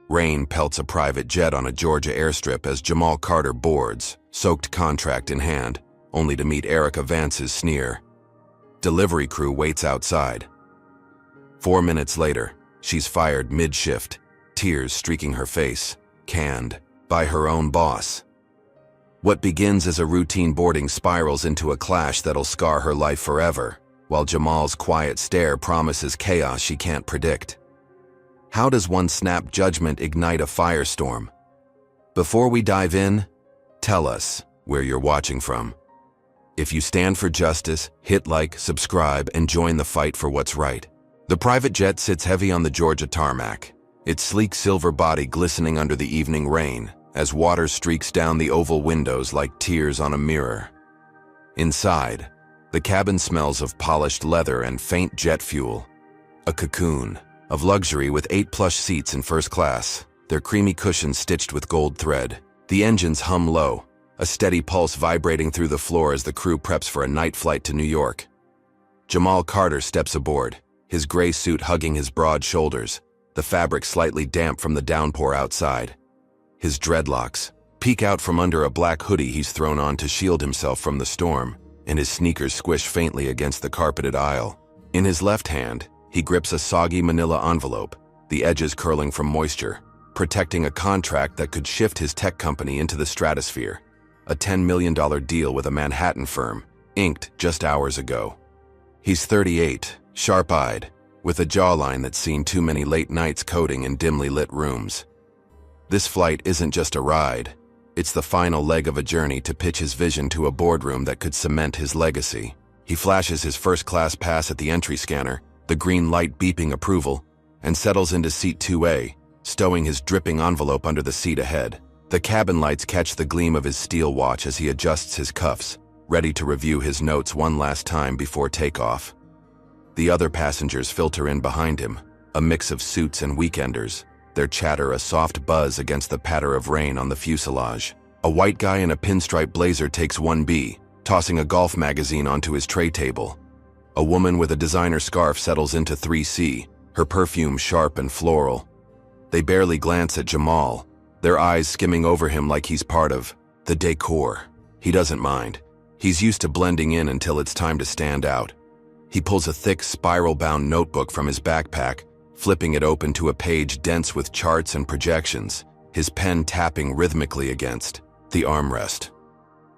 Rain pelts a private jet on a Georgia airstrip as Jamal Carter boards, soaked contract in hand, only to meet Erica Vance's sneer. Delivery crew waits outside. 4 minutes later, she's fired mid-shift, tears streaking her face, canned by her own boss. What begins as a routine boarding spirals into a clash that'll scar her life forever, while Jamal's quiet stare promises chaos she can't predict. How does one snap judgment ignite a firestorm? Before we dive in, tell us where you're watching from. If you stand for justice, hit like, subscribe, and join the fight for what's right. The private jet sits heavy on the Georgia tarmac, its sleek silver body glistening under the evening rain as water streaks down the oval windows like tears on a mirror. Inside, the cabin smells of polished leather and faint jet fuel. A cocoon of luxury with 8 plush seats in first class, their creamy cushions stitched with gold thread. The engines hum low, a steady pulse vibrating through the floor as the crew preps for a night flight to New York. Jamal Carter steps aboard, his gray suit hugging his broad shoulders, the fabric slightly damp from the downpour outside. His dreadlocks peek out from under a black hoodie he's thrown on to shield himself from the storm, and his sneakers squish faintly against the carpeted aisle. In his left hand, he grips a soggy manila envelope, the edges curling from moisture, protecting a contract that could shift his tech company into the stratosphere. A $10 million deal with a Manhattan firm, inked just hours ago. He's 38, sharp-eyed, with a jawline that's seen too many late nights coding in dimly lit rooms. This flight isn't just a ride, it's the final leg of a journey to pitch his vision to a boardroom that could cement his legacy. He flashes his first-class pass at the entry scanner, the green light beeping approval, and settles into seat 2A, stowing his dripping envelope under the seat ahead. The cabin lights catch the gleam of his steel watch as he adjusts his cuffs, ready to review his notes one last time before takeoff. The other passengers filter in behind him, a mix of suits and weekenders, their chatter a soft buzz against the patter of rain on the fuselage. A white guy in a pinstripe blazer takes 1B, tossing a golf magazine onto his tray table. A woman with a designer scarf settles into 3C, her perfume sharp and floral. They barely glance at Jamal, their eyes skimming over him like he's part of the decor. He doesn't mind. He's used to blending in until it's time to stand out. He pulls a thick, spiral-bound notebook from his backpack, flipping it open to a page dense with charts and projections, his pen tapping rhythmically against the armrest.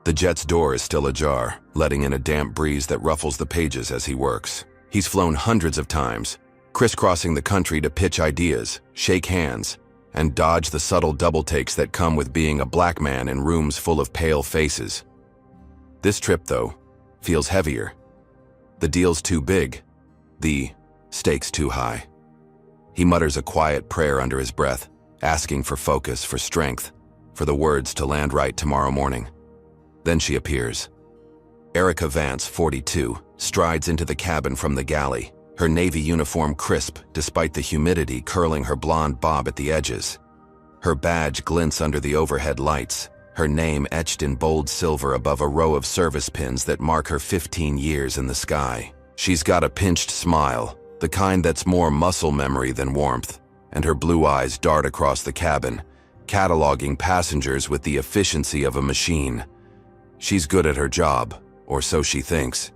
The jet's door is still ajar, letting in a damp breeze that ruffles the pages as he works. He's flown hundreds of times, crisscrossing the country to pitch ideas, shake hands, and dodge the subtle double-takes that come with being a black man in rooms full of pale faces. This trip, though, feels heavier. The deal's too big, the stakes too high. He mutters a quiet prayer under his breath, asking for focus, for strength, for the words to land right tomorrow morning. Then she appears. Erica Vance, 42, strides into the cabin from the galley, her navy uniform crisp despite the humidity curling her blonde bob at the edges. Her badge glints under the overhead lights, her name etched in bold silver above a row of service pins that mark her 15 years in the sky. She's got a pinched smile, the kind that's more muscle memory than warmth, and her blue eyes dart across the cabin, cataloging passengers with the efficiency of a machine. She's good at her job, or so she thinks,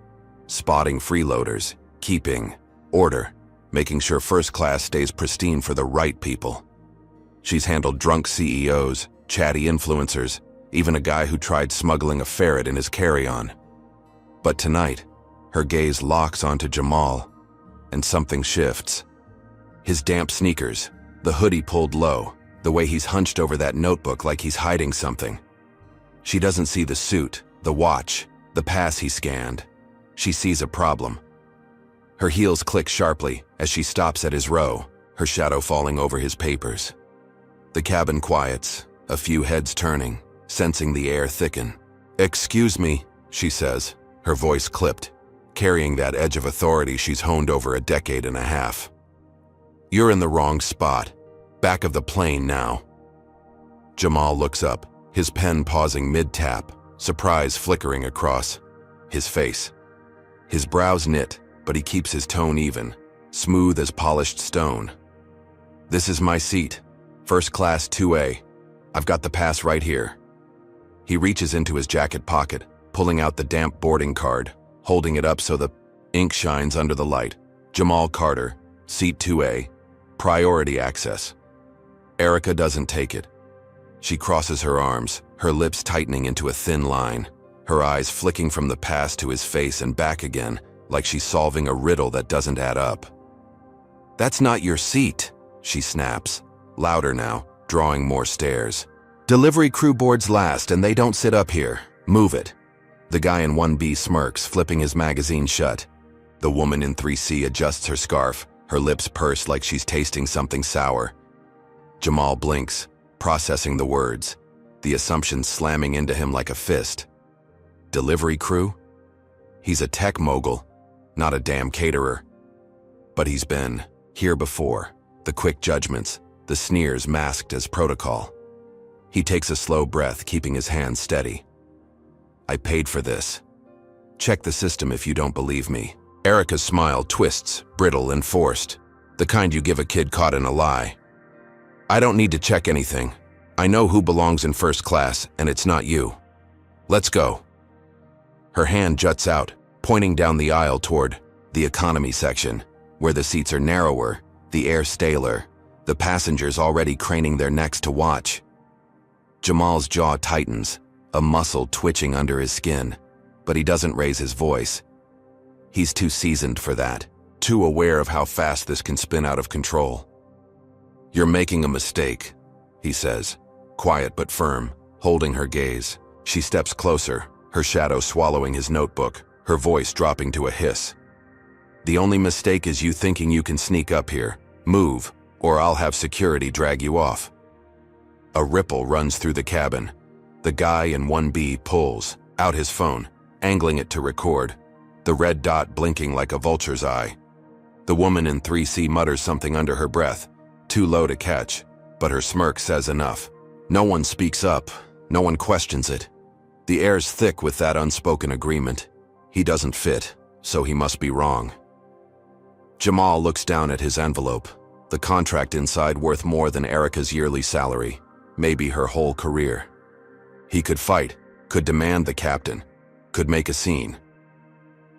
spotting freeloaders, keeping order, making sure first class stays pristine for the right people. She's handled drunk CEOs, chatty influencers, even a guy who tried smuggling a ferret in his carry-on. But tonight, her gaze locks onto Jamal, and something shifts. His damp sneakers, the hoodie pulled low, the way he's hunched over that notebook like he's hiding something. She doesn't see the suit, the watch, the pass he scanned. She sees a problem. Her heels click sharply as she stops at his row, her shadow falling over his papers. The cabin quiets, a few heads turning, sensing the air thicken. "Excuse me," she says, her voice clipped, carrying that edge of authority she's honed over a decade and a half. "You're in the wrong spot. Back of the plane now." Jamal looks up, his pen pausing mid-tap, surprise flickering across his face. His brows knit, but he keeps his tone even, smooth as polished stone. "This is my seat. First class 2A. I've got the pass right here. He reaches into his jacket pocket, pulling out the damp boarding card, holding it up so the ink shines under the light. Jamal Carter, seat 2A, priority access. Erica doesn't take it. She crosses her arms, her lips tightening into a thin line, her eyes flicking from the pass to his face and back again, like she's solving a riddle that doesn't add up. That's not your seat, she snaps, louder now, drawing more stares. Delivery crew boards last and they don't sit up here. Move it. The guy in 1B smirks, flipping his magazine shut. The woman in 3C adjusts her scarf, her lips pursed like she's tasting something sour. Jamal blinks, processing the words, the assumptions slamming into him like a fist. Delivery crew? He's a tech mogul, not a damn caterer. But he's been here before, the quick judgments, the sneers masked as protocol. He takes a slow breath, keeping his hands steady. I paid for this. Check the system if you don't believe me. Erica's smile twists, brittle and forced, the kind you give a kid caught in a lie. I don't need to check anything. I know who belongs in first class, and it's not you. Let's go. Her hand juts out, pointing down the aisle toward the economy section, where the seats are narrower, the air staler, the passengers already craning their necks to watch. Jamal's jaw tightens, a muscle twitching under his skin, but he doesn't raise his voice. He's too seasoned for that, too aware of how fast this can spin out of control. You're making a mistake, he says, quiet but firm, holding her gaze. She steps closer, her shadow swallowing his notebook, her voice dropping to a hiss. The only mistake is you thinking you can sneak up here. Move, or I'll have security drag you off. A ripple runs through the cabin. The guy in 1B pulls out his phone, angling it to record, the red dot blinking like a vulture's eye. The woman in 3C mutters something under her breath, too low to catch, but her smirk says enough. No one speaks up, no one questions it. The air's thick with that unspoken agreement. He doesn't fit, so he must be wrong. Jamal looks down at his envelope, the contract inside worth more than Erica's yearly salary, maybe her whole career. He could fight, could demand the captain, could make a scene.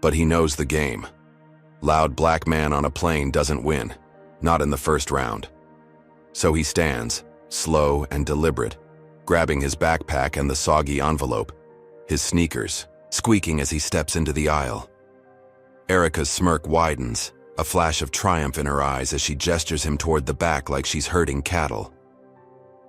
But he knows the game. Loud black man on a plane doesn't win, not in the first round. So he stands, slow and deliberate, grabbing his backpack and the soggy envelope, his sneakers squeaking as he steps into the aisle. Erica's smirk widens, a flash of triumph in her eyes as she gestures him toward the back like she's herding cattle.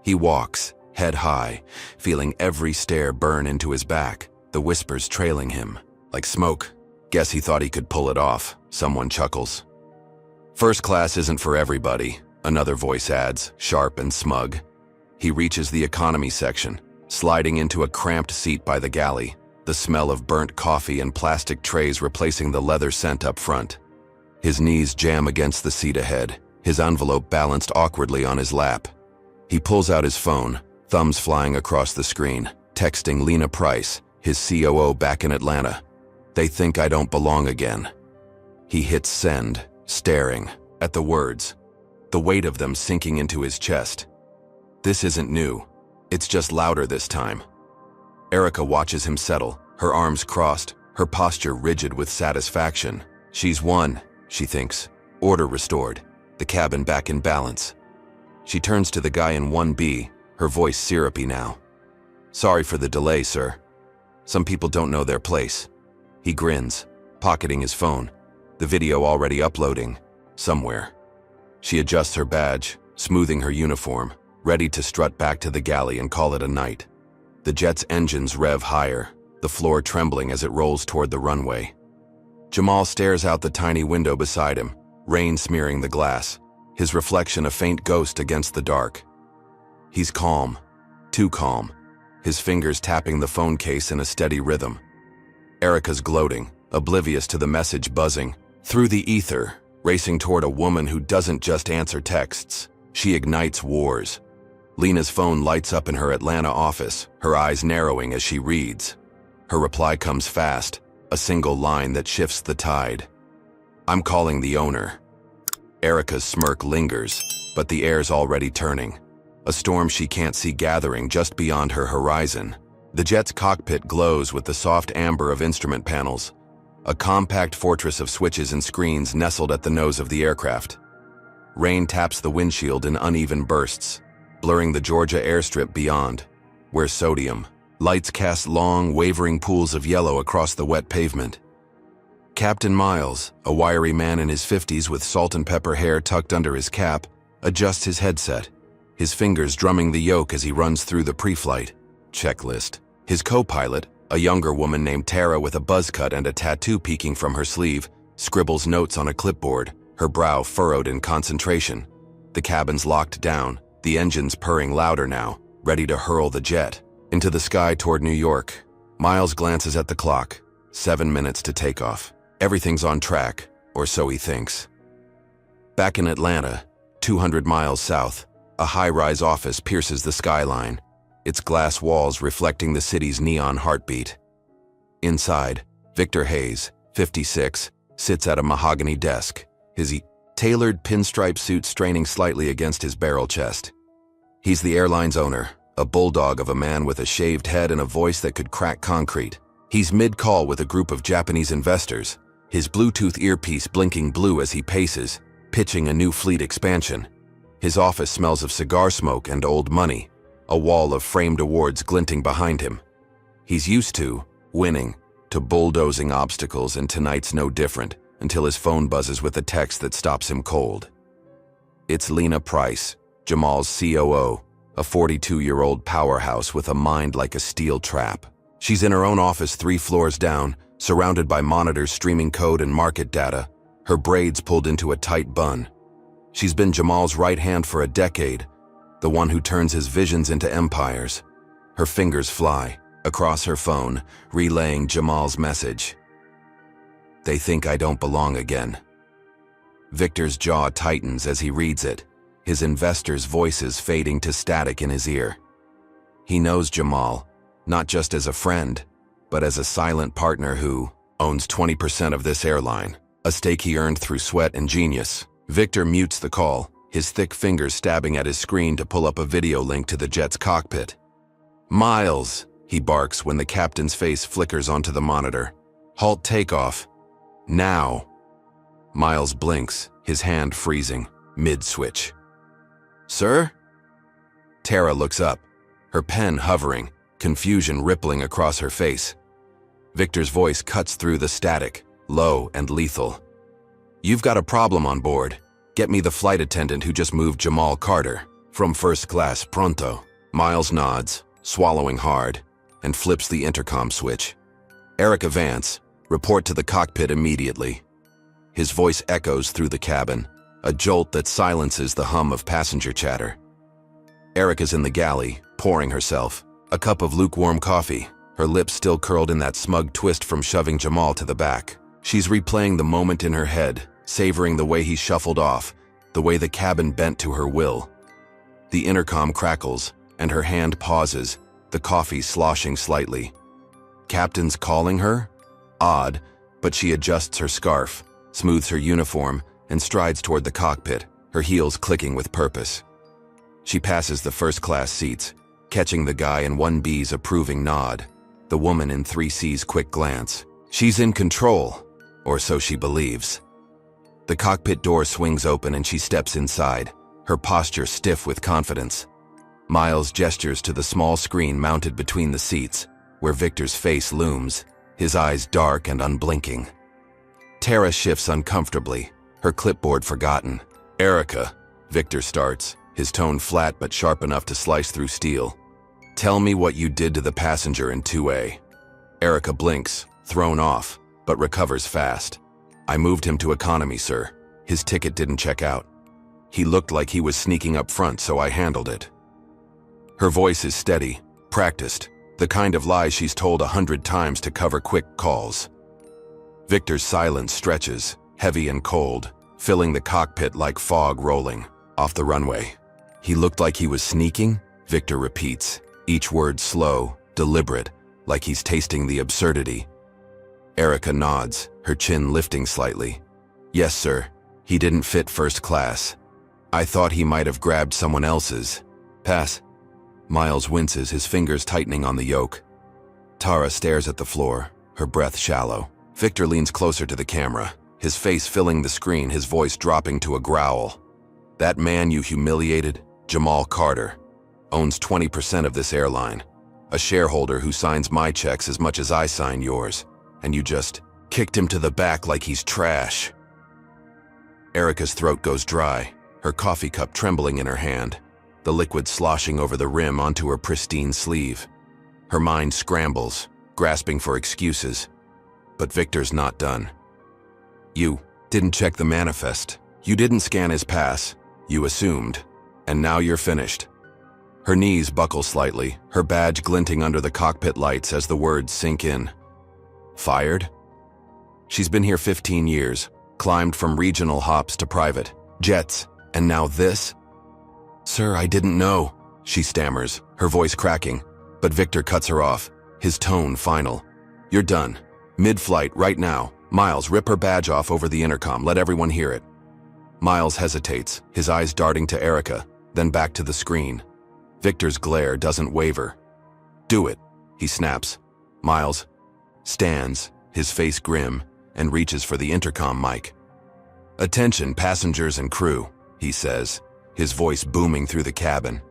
He walks, head high, feeling every stare burn into his back, the whispers trailing him, like smoke. Guess he thought he could pull it off, someone chuckles. First class isn't for everybody, another voice adds, sharp and smug. He reaches the economy section, sliding into a cramped seat by the galley, the smell of burnt coffee and plastic trays replacing the leather scent up front. His knees jam against the seat ahead, his envelope balanced awkwardly on his lap. He pulls out his phone, thumbs flying across the screen, texting Lena Price, his COO back in Atlanta. They think I don't belong again. He hits send, staring at the words, the weight of them sinking into his chest. This isn't new. It's just louder this time. Erica watches him settle, her arms crossed, her posture rigid with satisfaction. She's won, she thinks. Order restored, the cabin back in balance. She turns to the guy in 1B, her voice syrupy now. Sorry for the delay, sir. Some people don't know their place. He grins, pocketing his phone, the video already uploading, somewhere. She adjusts her badge, smoothing her uniform, ready to strut back to the galley and call it a night. The jet's engines rev higher, the floor trembling as it rolls toward the runway. Jamal stares out the tiny window beside him, rain smearing the glass, his reflection a faint ghost against the dark. He's calm, too calm, his fingers tapping the phone case in a steady rhythm. Erica's gloating, oblivious to the message buzzing through the ether, racing toward a woman who doesn't just answer texts. She ignites wars. Lena's phone lights up in her Atlanta office, her eyes narrowing as she reads. Her reply comes fast, a single line that shifts the tide. I'm calling the owner. Erica's smirk lingers, but the air's already turning. a storm she can't see gathering just beyond her horizon. The jet's cockpit glows with the soft amber of instrument panels, a compact fortress of switches and screens nestled at the nose of the aircraft. Rain taps the windshield in uneven bursts, blurring the Georgia airstrip beyond, where sodium lights cast long, wavering pools of yellow across the wet pavement. Captain Miles, a wiry man in his 50s with salt and pepper hair tucked under his cap, adjusts his headset, his fingers drumming the yoke as he runs through the pre-flight checklist. His co-pilot, a younger woman named Tara with a buzz cut and a tattoo peeking from her sleeve, scribbles notes on a clipboard, her brow furrowed in concentration. The cabin's locked down, the engines purring louder now, ready to hurl the jet into the sky toward New York. Miles glances at the clock. 7 minutes to takeoff. Everything's on track, or so he thinks. Back in Atlanta, 200 miles south, a high-rise office pierces the skyline, its glass walls reflecting the city's neon heartbeat. Inside, Victor Hayes, 56, sits at a mahogany desk, his tailored pinstripe suit straining slightly against his barrel chest. He's the airline's owner, a bulldog of a man with a shaved head and a voice that could crack concrete. He's mid-call with a group of Japanese investors, his Bluetooth earpiece blinking blue as he paces, pitching a new fleet expansion. His office smells of cigar smoke and old money, a wall of framed awards glinting behind him. He's used to winning, to bulldozing obstacles, and tonight's no different until his phone buzzes with a text that stops him cold. It's Lena Price, Jamal's COO, a 42-year-old powerhouse with a mind like a steel trap. She's in her own office 3 floors down, surrounded by monitors streaming code and market data, her braids pulled into a tight bun. She's been Jamal's right hand for a decade, the one who turns his visions into empires. Her fingers fly across her phone, relaying Jamal's message. They think I don't belong again. Victor's jaw tightens as he reads it, his investors' voices fading to static in his ear. He knows Jamal, not just as a friend, but as a silent partner who owns 20% of this airline, a stake he earned through sweat and genius. Victor mutes the call, his thick fingers stabbing at his screen to pull up a video link to the jet's cockpit. Miles, he barks when the captain's face flickers onto the monitor. Halt takeoff. Now. Miles blinks, his hand freezing, mid-switch. Sir? Tara looks up, her pen hovering, confusion rippling across her face. Victor's voice cuts through the static, low and lethal. You've got a problem on board. Get me the flight attendant who just moved Jamal Carter from first class pronto. Miles nods, swallowing hard, and flips the intercom switch. Erica Vance, report to the cockpit immediately. His voice echoes through the cabin, a jolt that silences the hum of passenger chatter. Erica's in the galley, pouring herself a cup of lukewarm coffee, her lips still curled in that smug twist from shoving Jamal to the back. She's replaying the moment in her head, savoring the way he shuffled off, the way the cabin bent to her will. The intercom crackles, and her hand pauses, the coffee sloshing slightly. Captain's calling her? Odd, but she adjusts her scarf, smooths her uniform, and strides toward the cockpit, her heels clicking with purpose. She passes the first-class seats, catching the guy in 1B's approving nod, the woman in 3C's quick glance. She's in control, or so she believes. The cockpit door swings open and she steps inside, her posture stiff with confidence. Miles gestures to the small screen mounted between the seats, where Victor's face looms, his eyes dark and unblinking. Tara shifts uncomfortably, her clipboard forgotten. Erica, Victor starts, his tone flat but sharp enough to slice through steel. Tell me what you did to the passenger in 2A. Erica blinks, thrown off, but recovers fast. I moved him to economy, sir. His ticket didn't check out. He looked like he was sneaking up front, so I handled it. Her voice is steady, practiced, the kind of lie she's told 100 times to cover quick calls. Victor's silence stretches, heavy and cold, filling the cockpit like fog rolling off the runway. He looked like he was sneaking? Victor repeats, each word slow, deliberate, like he's tasting the absurdity. Erica nods, her chin lifting slightly. Yes, sir. He didn't fit first class. I thought he might have grabbed someone else's. Pass. Miles winces, his fingers tightening on the yoke. Tara stares at the floor, her breath shallow. Victor leans closer to the camera, his face filling the screen, his voice dropping to a growl. That man you humiliated, Jamal Carter, owns 20% of this airline. A shareholder who signs my checks as much as I sign yours. And you just kicked him to the back like he's trash. Erica's throat goes dry, her coffee cup trembling in her hand, the liquid sloshing over the rim onto her pristine sleeve. Her mind scrambles, grasping for excuses. But Victor's not done. You didn't check the manifest. You didn't scan his pass. You assumed. And now you're finished. Her knees buckle slightly, her badge glinting under the cockpit lights as the words sink in. Fired? She's been here 15 years, climbed from regional hops to private jets, and now this? Sir, I didn't know, she stammers, her voice cracking, but Victor cuts her off, his tone final. You're done. Mid-flight, right now. Miles, rip her badge off over the intercom, let everyone hear it. Miles hesitates, his eyes darting to Erica, then back to the screen. Victor's glare doesn't waver. Do it, he snaps. Miles stands, his face grim, and reaches for the intercom mic. Attention, passengers and crew, he says, his voice booming through the cabin.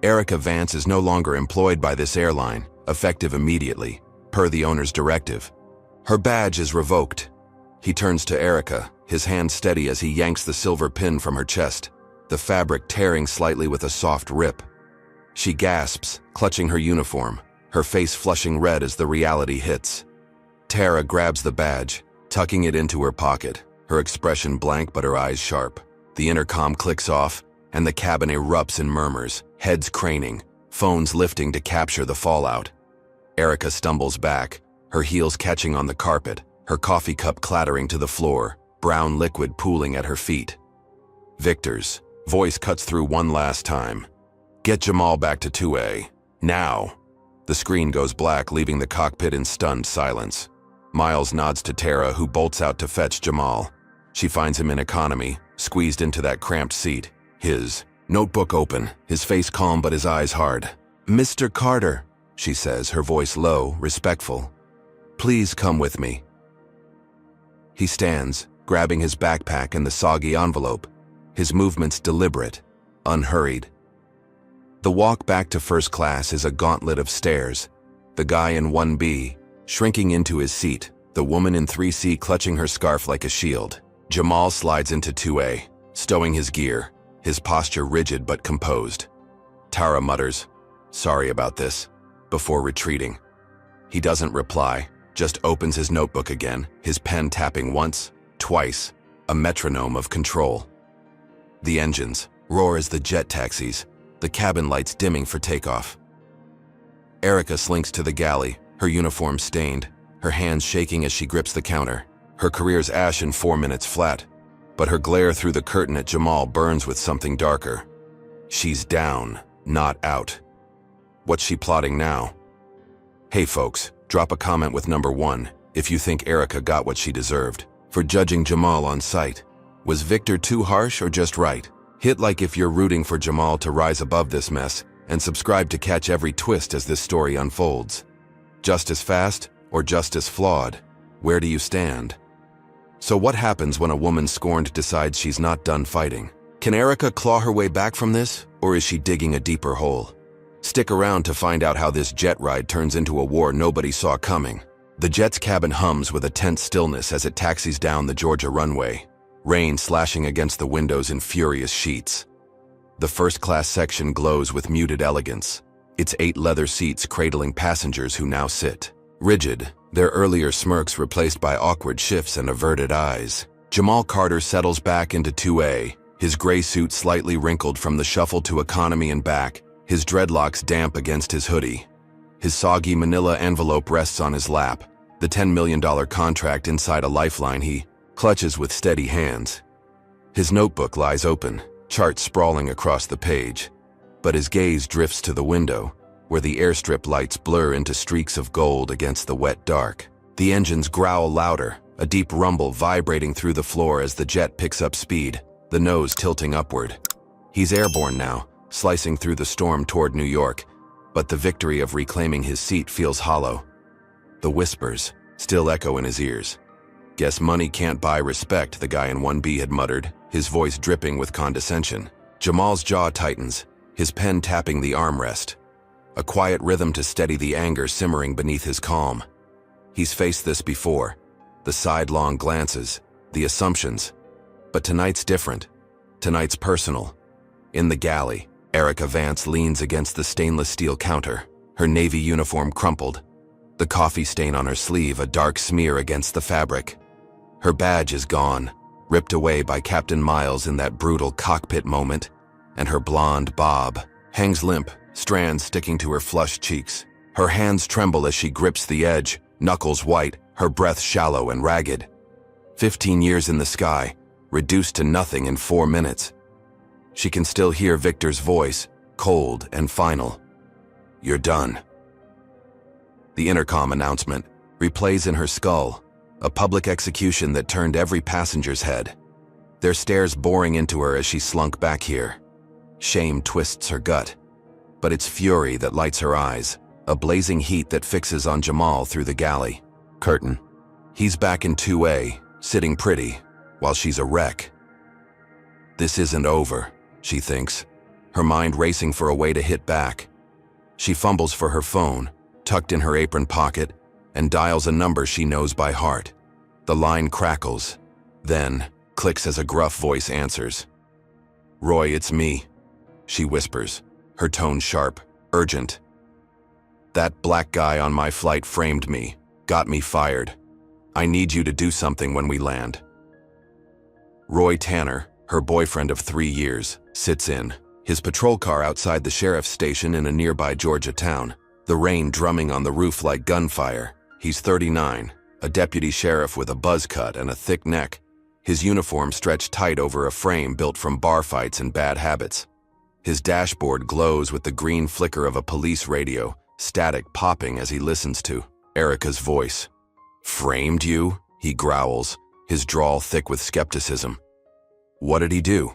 Erica Vance is no longer employed by this airline, effective immediately, per the owner's directive. Her badge is revoked. He turns to Erica, his hand steady as he yanks the silver pin from her chest, the fabric tearing slightly with a soft rip. She gasps, clutching her uniform, her face flushing red as the reality hits. Tara grabs the badge, tucking it into her pocket, her expression blank but her eyes sharp. The intercom clicks off, and the cabin erupts in murmurs, heads craning, phones lifting to capture the fallout. Erica stumbles back, her heels catching on the carpet, her coffee cup clattering to the floor, brown liquid pooling at her feet. Victor's voice cuts through one last time. Get Jamal back to 2A. Now. The screen goes black, leaving the cockpit in stunned silence. Miles nods to Tara, who bolts out to fetch Jamal. She finds him in economy, squeezed into that cramped seat, his notebook open, his face calm but his eyes hard. Mr. Carter, she says, her voice low, respectful. Please come with me. He stands, grabbing his backpack and the soggy envelope, his movements deliberate, unhurried. The walk back to first class is a gauntlet of stairs, the guy in 1B, shrinking into his seat, the woman in 3C clutching her scarf like a shield. Jamal slides into 2A, stowing his gear, his posture rigid but composed. Tara mutters, "Sorry about this," before retreating. He doesn't reply, just opens his notebook again, his pen tapping once, twice, a metronome of control. The engines roar as the jet taxis, the cabin lights dimming for takeoff. Erica slinks to the galley, her uniform stained, her hands shaking as she grips the counter. Her career's ash in 4 minutes flat, but her glare through the curtain at Jamal burns with something darker. She's down, not out. What's she plotting now? Hey folks, drop a comment with number 1 if you think Erica got what she deserved for judging Jamal on sight. Was Victor too harsh or just right? Hit like if you're rooting for Jamal to rise above this mess, and subscribe to catch every twist as this story unfolds. Justice fast or justice flawed? Where do you stand? So what happens when a woman scorned decides she's not done fighting? Can Erica claw her way back from this, or is she digging a deeper hole? Stick around to find out how this jet ride turns into a war nobody saw coming. The jet's cabin hums with a tense stillness as it taxis down the Georgia runway, rain slashing against the windows in furious sheets. The first-class section glows with muted elegance, its 8 leather seats cradling passengers who now sit, rigid, their earlier smirks replaced by awkward shifts and averted eyes. Jamal Carter settles back into 2A, his gray suit slightly wrinkled from the shuffle to economy and back, his dreadlocks damp against his hoodie. His soggy manila envelope rests on his lap, the $10 million contract inside a lifeline he clutches with steady hands. His notebook lies open, charts sprawling across the page, but his gaze drifts to the window, where the airstrip lights blur into streaks of gold against the wet dark. The engines growl louder, a deep rumble vibrating through the floor as the jet picks up speed, the nose tilting upward. He's airborne now, slicing through the storm toward New York, but the victory of reclaiming his seat feels hollow. The whispers still echo in his ears. "Guess money can't buy respect," the guy in 1B had muttered, his voice dripping with condescension. Jamal's jaw tightens, his pen tapping the armrest. A quiet rhythm to steady the anger simmering beneath his calm. He's faced this before. The sidelong glances, the assumptions. But tonight's different. Tonight's personal. In the galley, Erica Vance leans against the stainless steel counter, her navy uniform crumpled. The coffee stain on her sleeve a dark smear against the fabric. Her badge is gone, ripped away by Captain Miles in that brutal cockpit moment, and her blonde bob hangs limp, strands sticking to her flushed cheeks. Her hands tremble as she grips the edge, knuckles white, her breath shallow and ragged. 15 years in the sky, reduced to nothing in 4 minutes. She can still hear Victor's voice, cold and final. "You're done." The intercom announcement replays in her skull, a public execution that turned every passenger's head. Their stares boring into her as she slunk back here. Shame twists her gut, but it's fury that lights her eyes, a blazing heat that fixes on Jamal through the galley. Curtain. He's back in 2A, sitting pretty, while she's a wreck. This isn't over, she thinks, her mind racing for a way to hit back. She fumbles for her phone, tucked in her apron pocket, and dials a number she knows by heart. The line crackles, then clicks as a gruff voice answers. "Roy, it's me," she whispers, her tone sharp, urgent. "That black guy on my flight framed me, got me fired. I need you to do something when we land." Roy Tanner, her boyfriend of 3 years, sits in, his patrol car outside the sheriff's station in a nearby Georgia town, the rain drumming on the roof like gunfire. He's 39, a deputy sheriff with a buzz cut and a thick neck, his uniform stretched tight over a frame built from bar fights and bad habits. His dashboard glows with the green flicker of a police radio, static popping as he listens to Erica's voice. "Framed you?" he growls, his drawl thick with skepticism. "What did he do?"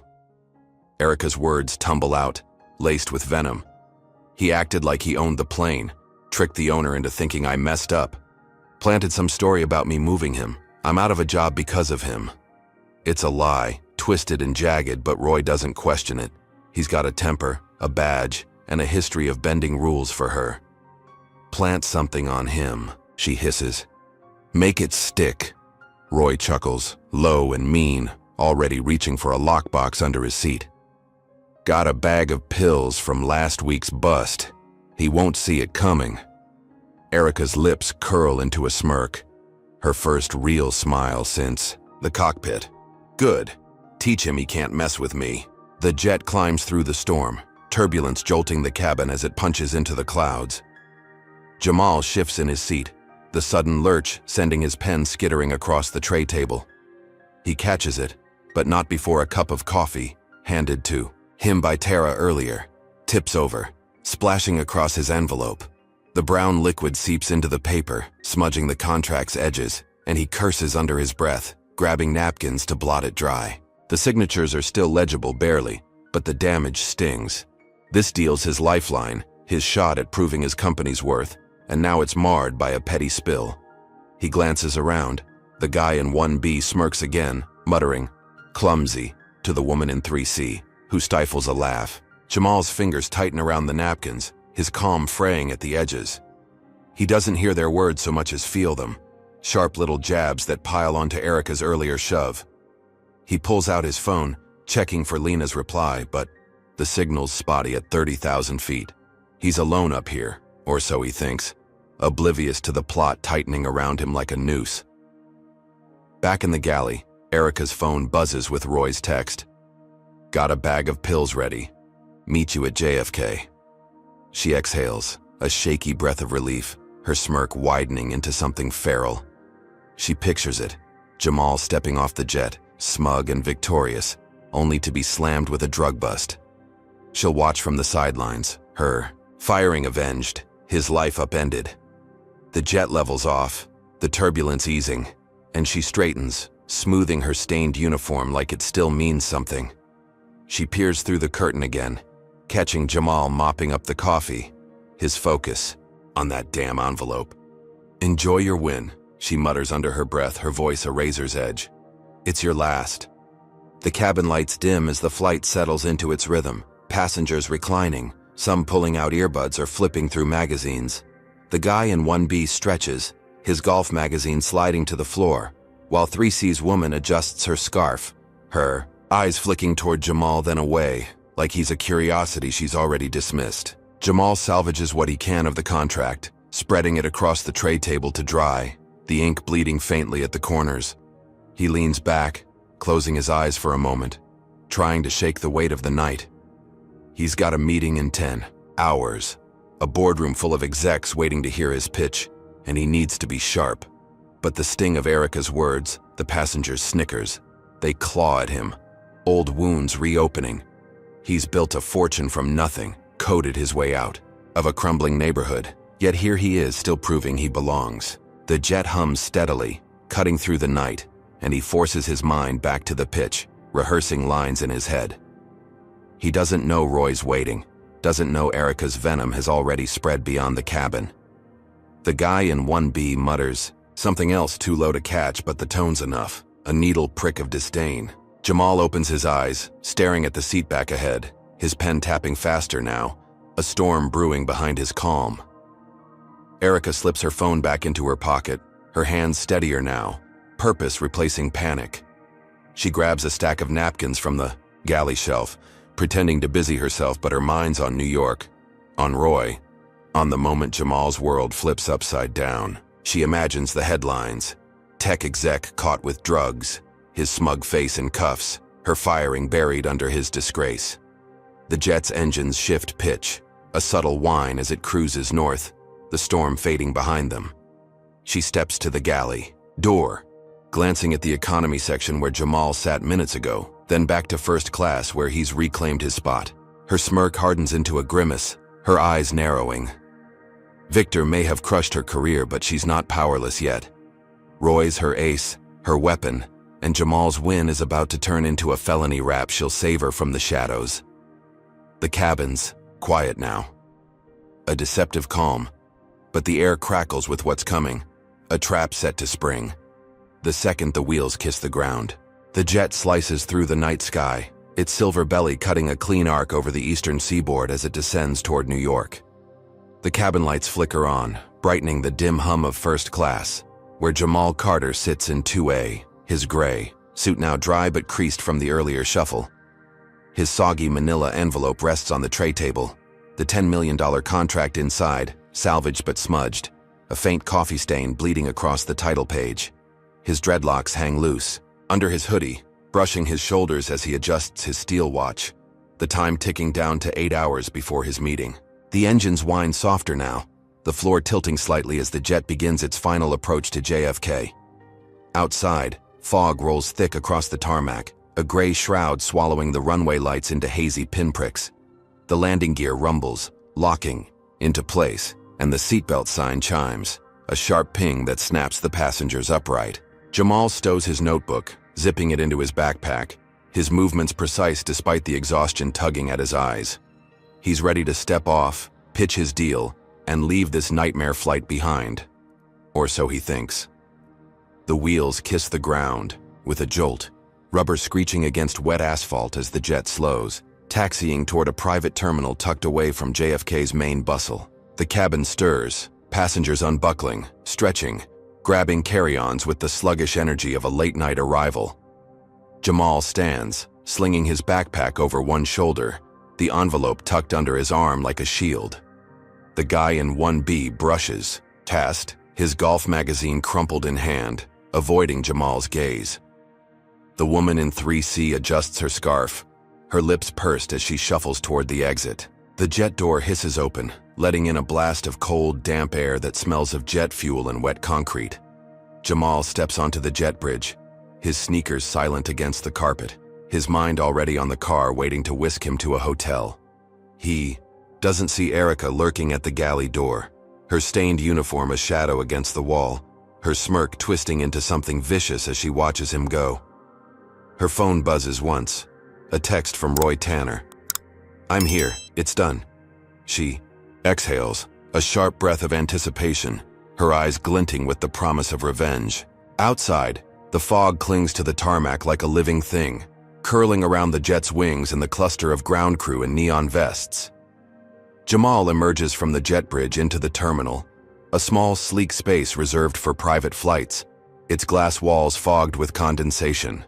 Erica's words tumble out, laced with venom. "He acted like he owned the plane, tricked the owner into thinking I messed up. Planted some story about me moving him. I'm out of a job because of him." It's a lie, twisted and jagged, but Roy doesn't question it. He's got a temper, a badge, and a history of bending rules for her. "Plant something on him," she hisses. "Make it stick." Roy chuckles, low and mean, already reaching for a lockbox under his seat. "Got a bag of pills from last week's bust. He won't see it coming." Erica's lips curl into a smirk, her first real smile since the cockpit. "Good. Teach him he can't mess with me." The jet climbs through the storm, turbulence jolting the cabin as it punches into the clouds. Jamal shifts in his seat, the sudden lurch sending his pen skittering across the tray table. He catches it, but not before a cup of coffee, handed to him by Tara earlier, tips over, splashing across his envelope. The brown liquid seeps into the paper, smudging the contract's edges, and he curses under his breath, grabbing napkins to blot it dry. The signatures are still legible barely, but the damage stings. This deal's his lifeline, his shot at proving his company's worth, and now it's marred by a petty spill. He glances around. The guy in 1B smirks again, muttering, "Clumsy," to the woman in 3C, who stifles a laugh. Jamal's fingers tighten around the napkins, his calm fraying at the edges. He doesn't hear their words so much as feel them, sharp little jabs that pile onto Erica's earlier shove. He pulls out his phone, checking for Lena's reply, but the signal's spotty at 30,000 feet. He's alone up here, or so he thinks, oblivious to the plot tightening around him like a noose. Back in the galley, Erica's phone buzzes with Roy's text. "Got a bag of pills ready. Meet you at JFK." She exhales, a shaky breath of relief, her smirk widening into something feral. She pictures it, Jamal stepping off the jet, smug and victorious, only to be slammed with a drug bust. She'll watch from the sidelines, her firing avenged, his life upended. The jet levels off, the turbulence easing, and she straightens, smoothing her stained uniform like it still means something. She peers through the curtain again, catching Jamal mopping up the coffee, his focus on that damn envelope. "Enjoy your win," she mutters under her breath, her voice a razor's edge. "It's your last." The cabin lights dim as the flight settles into its rhythm, passengers reclining, some pulling out earbuds or flipping through magazines. The guy in 1B stretches, his golf magazine sliding to the floor, while 3C's woman adjusts her scarf, her eyes flicking toward Jamal then away, like he's a curiosity she's already dismissed. Jamal salvages what he can of the contract, spreading it across the tray table to dry, the ink bleeding faintly at the corners. He leans back, closing his eyes for a moment, trying to shake the weight of the night. He's got a meeting in 10 hours, a boardroom full of execs waiting to hear his pitch, and he needs to be sharp. But the sting of Erica's words, the passengers' snickers, they claw at him, old wounds reopening. He's built a fortune from nothing, coded his way out of a crumbling neighborhood, yet here he is still proving he belongs. The jet hums steadily, cutting through the night, and he forces his mind back to the pitch, rehearsing lines in his head. He doesn't know Roy's waiting, doesn't know Erica's venom has already spread beyond the cabin. The guy in 1B mutters, something else too low to catch, but the tone's enough, a needle prick of disdain. Jamal opens his eyes, staring at the seat back ahead, his pen tapping faster now, a storm brewing behind his calm. Erica slips her phone back into her pocket, her hands steadier now, purpose replacing panic. She grabs a stack of napkins from the galley shelf, pretending to busy herself, but her mind's on New York, on Roy, on the moment Jamal's world flips upside down. She imagines the headlines: tech exec caught with drugs, his smug face in cuffs, her firing buried under his disgrace. The jet's engines shift pitch, a subtle whine as it cruises north, the storm fading behind them. She steps to the galley door, glancing at the economy section where Jamal sat minutes ago, then back to first class where he's reclaimed his spot. Her smirk hardens into a grimace, her eyes narrowing. Victor may have crushed her career, but she's not powerless yet. Roy's her ace, her weapon, and Jamal's win is about to turn into a felony rap she'll savor from the shadows. The cabin's quiet now. A deceptive calm, but the air crackles with what's coming, a trap set to spring. The second the wheels kiss the ground, the jet slices through the night sky, its silver belly cutting a clean arc over the eastern seaboard as it descends toward New York. The cabin lights flicker on, brightening the dim hum of first class, where Jamal Carter sits in 2A, his gray suit now dry but creased from the earlier shuffle. His soggy manila envelope rests on the tray table, the $10 million contract inside, salvaged but smudged, a faint coffee stain bleeding across the title page. His dreadlocks hang loose, under his hoodie, brushing his shoulders as he adjusts his steel watch, the time ticking down to 8 hours before his meeting. The engines whine softer now, the floor tilting slightly as the jet begins its final approach to JFK. Outside, fog rolls thick across the tarmac, a gray shroud swallowing the runway lights into hazy pinpricks. The landing gear rumbles, locking into place, and the seatbelt sign chimes, a sharp ping that snaps the passengers upright. Jamal stows his notebook, zipping it into his backpack, his movements precise despite the exhaustion tugging at his eyes. He's ready to step off, pitch his deal, and leave this nightmare flight behind. Or so he thinks. The wheels kiss the ground with a jolt, rubber screeching against wet asphalt as the jet slows, taxiing toward a private terminal tucked away from JFK's main bustle. The cabin stirs, passengers unbuckling, stretching, grabbing carry-ons with the sluggish energy of a late-night arrival. Jamal stands, slinging his backpack over one shoulder, the envelope tucked under his arm like a shield. The guy in 1B brushes, tasked, his golf magazine crumpled in hand, avoiding Jamal's gaze. The woman in 3C adjusts her scarf, her lips pursed as she shuffles toward the exit. The jet door hisses open, letting in a blast of cold, damp air that smells of jet fuel and wet concrete. Jamal steps onto the jet bridge, his sneakers silent against the carpet, his mind already on the car waiting to whisk him to a hotel. He doesn't see Erica lurking at the galley door, her stained uniform a shadow against the wall, her smirk twisting into something vicious as she watches him go. Her phone buzzes once, a text from Roy Tanner. I'm here. It's done. She exhales, a sharp breath of anticipation, her eyes glinting with the promise of revenge. Outside, the fog clings to the tarmac like a living thing, curling around the jet's wings and the cluster of ground crew in neon vests. Jamal emerges from the jet bridge into the terminal, a small, sleek space reserved for private flights, its glass walls fogged with condensation.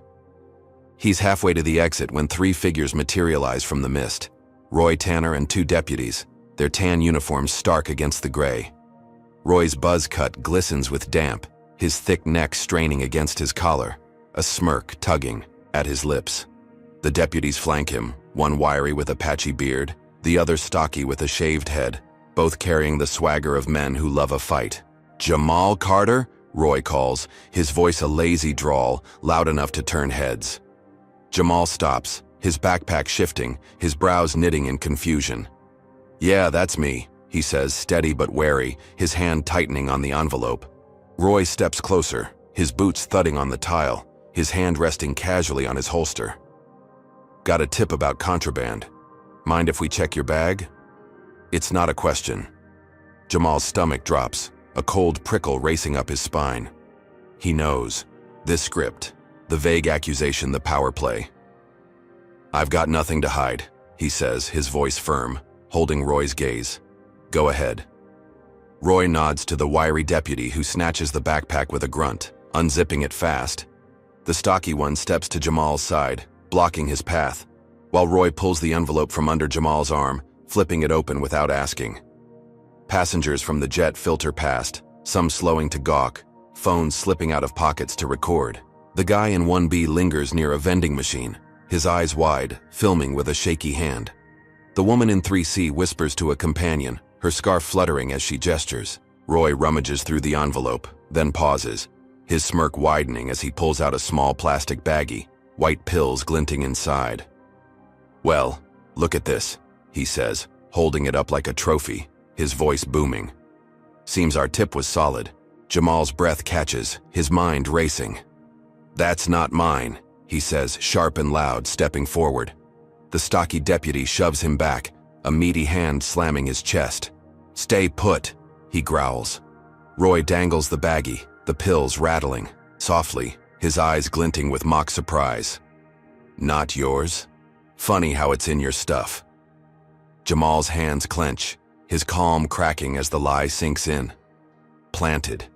He's halfway to the exit when three figures materialize from the mist. Roy Tanner and two deputies, their tan uniforms stark against the gray. Roy's buzz cut glistens with damp, his thick neck straining against his collar, a smirk tugging at his lips. The deputies flank him, one wiry with a patchy beard, the other stocky with a shaved head, both carrying the swagger of men who love a fight. "Jamal Carter?" Roy calls, his voice a lazy drawl, loud enough to turn heads. Jamal stops, his backpack shifting, his brows knitting in confusion. "Yeah, that's me," he says, steady but wary, his hand tightening on the envelope. Roy steps closer, his boots thudding on the tile, his hand resting casually on his holster. "Got a tip about contraband. Mind if we check your bag?" It's not a question. Jamal's stomach drops, a cold prickle racing up his spine. He knows. This script, the vague accusation, the power play. "I've got nothing to hide," he says, his voice firm, holding Roy's gaze. "Go ahead." Roy nods to the wiry deputy who snatches the backpack with a grunt, unzipping it fast. The stocky one steps to Jamal's side, blocking his path, while Roy pulls the envelope from under Jamal's arm, flipping it open without asking. Passengers from the jet filter past, some slowing to gawk, phones slipping out of pockets to record. The guy in 1B lingers near a vending machine, his eyes wide, filming with a shaky hand. The woman in 3C whispers to a companion, her scarf fluttering as she gestures. Roy rummages through the envelope, then pauses, his smirk widening as he pulls out a small plastic baggie, white pills glinting inside. "Well, look at this," he says, holding it up like a trophy, his voice booming. "Seems our tip was solid." Jamal's breath catches, his mind racing. "That's not mine," he says, sharp and loud, stepping forward. The stocky deputy shoves him back, a meaty hand slamming his chest. "Stay put," he growls. Roy dangles the baggie, the pills rattling, softly, his eyes glinting with mock surprise. "Not yours? Funny how it's in your stuff." Jamal's hands clench, his calm cracking as the lie sinks in. Planted.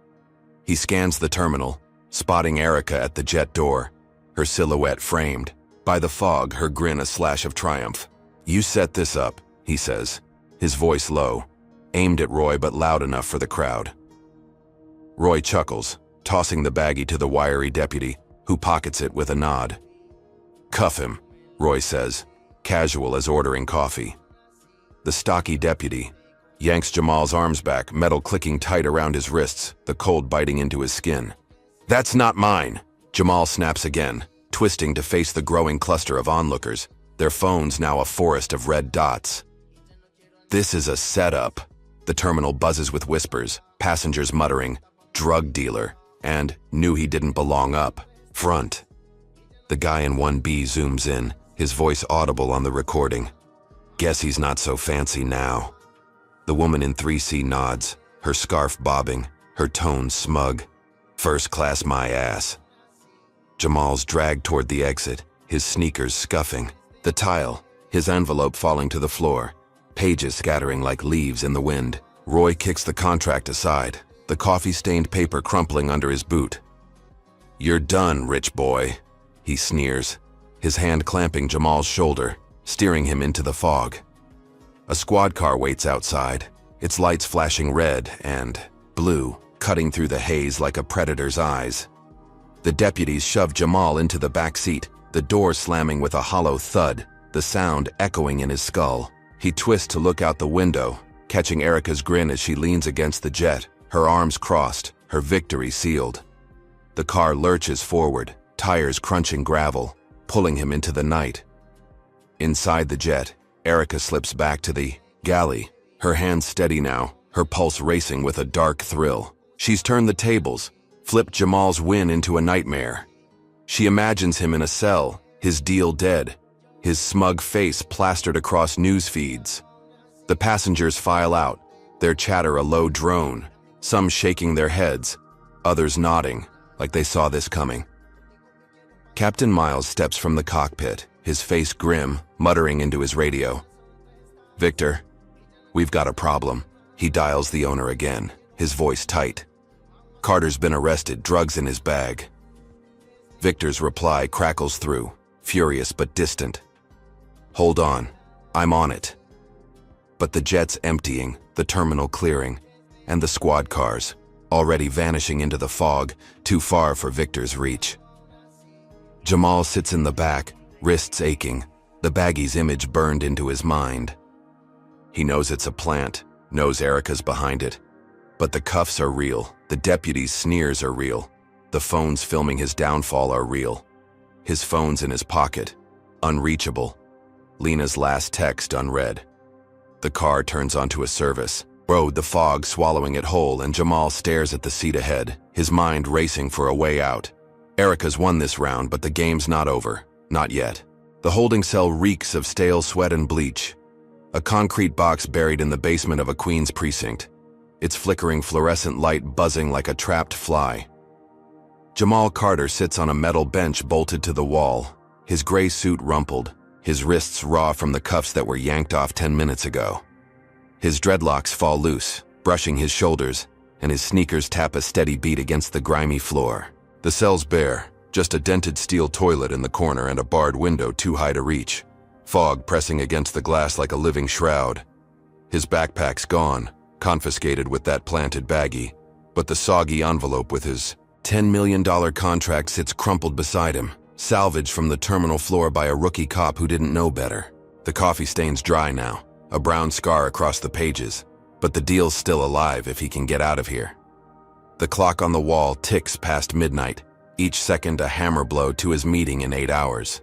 He scans the terminal, spotting Erica at the jet door, her silhouette framed. By the fog, her grin a slash of triumph. "You set this up," he says, his voice low, aimed at Roy but loud enough for the crowd. Roy chuckles, tossing the baggie to the wiry deputy, who pockets it with a nod. "Cuff him," Roy says, casual as ordering coffee. The stocky deputy yanks Jamal's arms back, metal clicking tight around his wrists, the cold biting into his skin. "That's not mine," Jamal snaps again, twisting to face the growing cluster of onlookers, their phones now a forest of red dots. "This is a setup." The terminal buzzes with whispers, passengers muttering, "drug dealer," and "knew he didn't belong up front." The guy in 1B zooms in, his voice audible on the recording. "Guess he's not so fancy now." The woman in 3C nods, her scarf bobbing, her tone smug. "First class my ass." Jamal's dragged toward the exit, his sneakers scuffing. The tile, his envelope falling to the floor, pages scattering like leaves in the wind. Roy kicks the contract aside, the coffee-stained paper crumpling under his boot. "You're done, rich boy," he sneers, his hand clamping Jamal's shoulder, steering him into the fog. A squad car waits outside, its lights flashing red and blue, cutting through the haze like a predator's eyes. The deputies shove Jamal into the back seat, the door slamming with a hollow thud, the sound echoing in his skull. He twists to look out the window, catching Erica's grin as she leans against the jet, her arms crossed, her victory sealed. The car lurches forward, tires crunching gravel, pulling him into the night. Inside the jet, Erica slips back to the galley, her hands steady now, her pulse racing with a dark thrill. She's turned the tables, flipped Jamal's win into a nightmare. She imagines him in a cell, his deal dead, his smug face plastered across news feeds. The passengers file out, their chatter a low drone, some shaking their heads, others nodding, like they saw this coming. Captain Miles steps from the cockpit, his face grim, muttering into his radio. "Victor, we've got a problem." He dials the owner again, his voice tight. "Carter's been arrested, drugs in his bag." Victor's reply crackles through, furious but distant. "Hold on, I'm on it." But the jet's emptying, the terminal clearing, and the squad cars, already vanishing into the fog, too far for Victor's reach. Jamal sits in the back, wrists aching, the baggie's image burned into his mind. He knows it's a plant, knows Erica's behind it. But the cuffs are real, the deputy's sneers are real, the phones filming his downfall are real. His phone's in his pocket, unreachable. Lena's last text unread. The car turns onto a service road, the fog swallowing it whole, and Jamal stares at the seat ahead, his mind racing for a way out. Erica's won this round, but the game's not over. Not yet. The holding cell reeks of stale sweat and bleach. A concrete box buried in the basement of a Queens precinct, its flickering fluorescent light buzzing like a trapped fly. Jamal Carter sits on a metal bench bolted to the wall, his gray suit rumpled, his wrists raw from the cuffs that were yanked off 10 minutes ago. His dreadlocks fall loose, brushing his shoulders, and his sneakers tap a steady beat against the grimy floor. The cell's bare, just a dented steel toilet in the corner and a barred window too high to reach. Fog pressing against the glass like a living shroud. His backpack's gone, confiscated with that planted baggie, but the soggy envelope with his $10 million contract sits crumpled beside him, salvaged from the terminal floor by a rookie cop who didn't know better. The coffee stain's dry now, a brown scar across the pages, but the deal's still alive if he can get out of here. The clock on the wall ticks past midnight, each second a hammer blow to his meeting in 8 hours.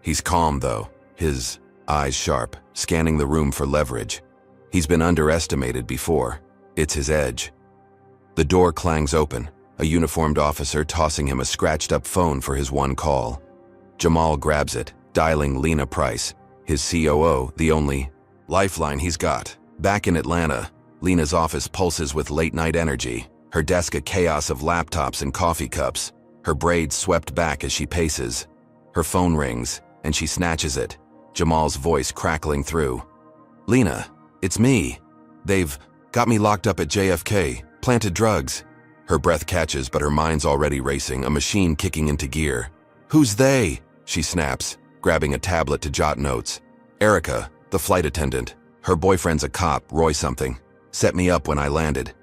He's calm, though, his eyes sharp, scanning the room for leverage. He's been underestimated before. It's his edge. The door clangs open, a uniformed officer tossing him a scratched-up phone for his one call. Jamal grabs it, dialing Lena Price, his COO, the only lifeline he's got. Back in Atlanta, Lena's office pulses with late-night energy, her desk a chaos of laptops and coffee cups, her braids swept back as she paces. Her phone rings, and she snatches it, Jamal's voice crackling through. "Lena, it's me. They've got me locked up at JFK, planted drugs." Her breath catches, but her mind's already racing, a machine kicking into gear. "Who's they?" she snaps, grabbing a tablet to jot notes. "Erica, the flight attendant. Her boyfriend's a cop, Roy something. Set me up when I landed."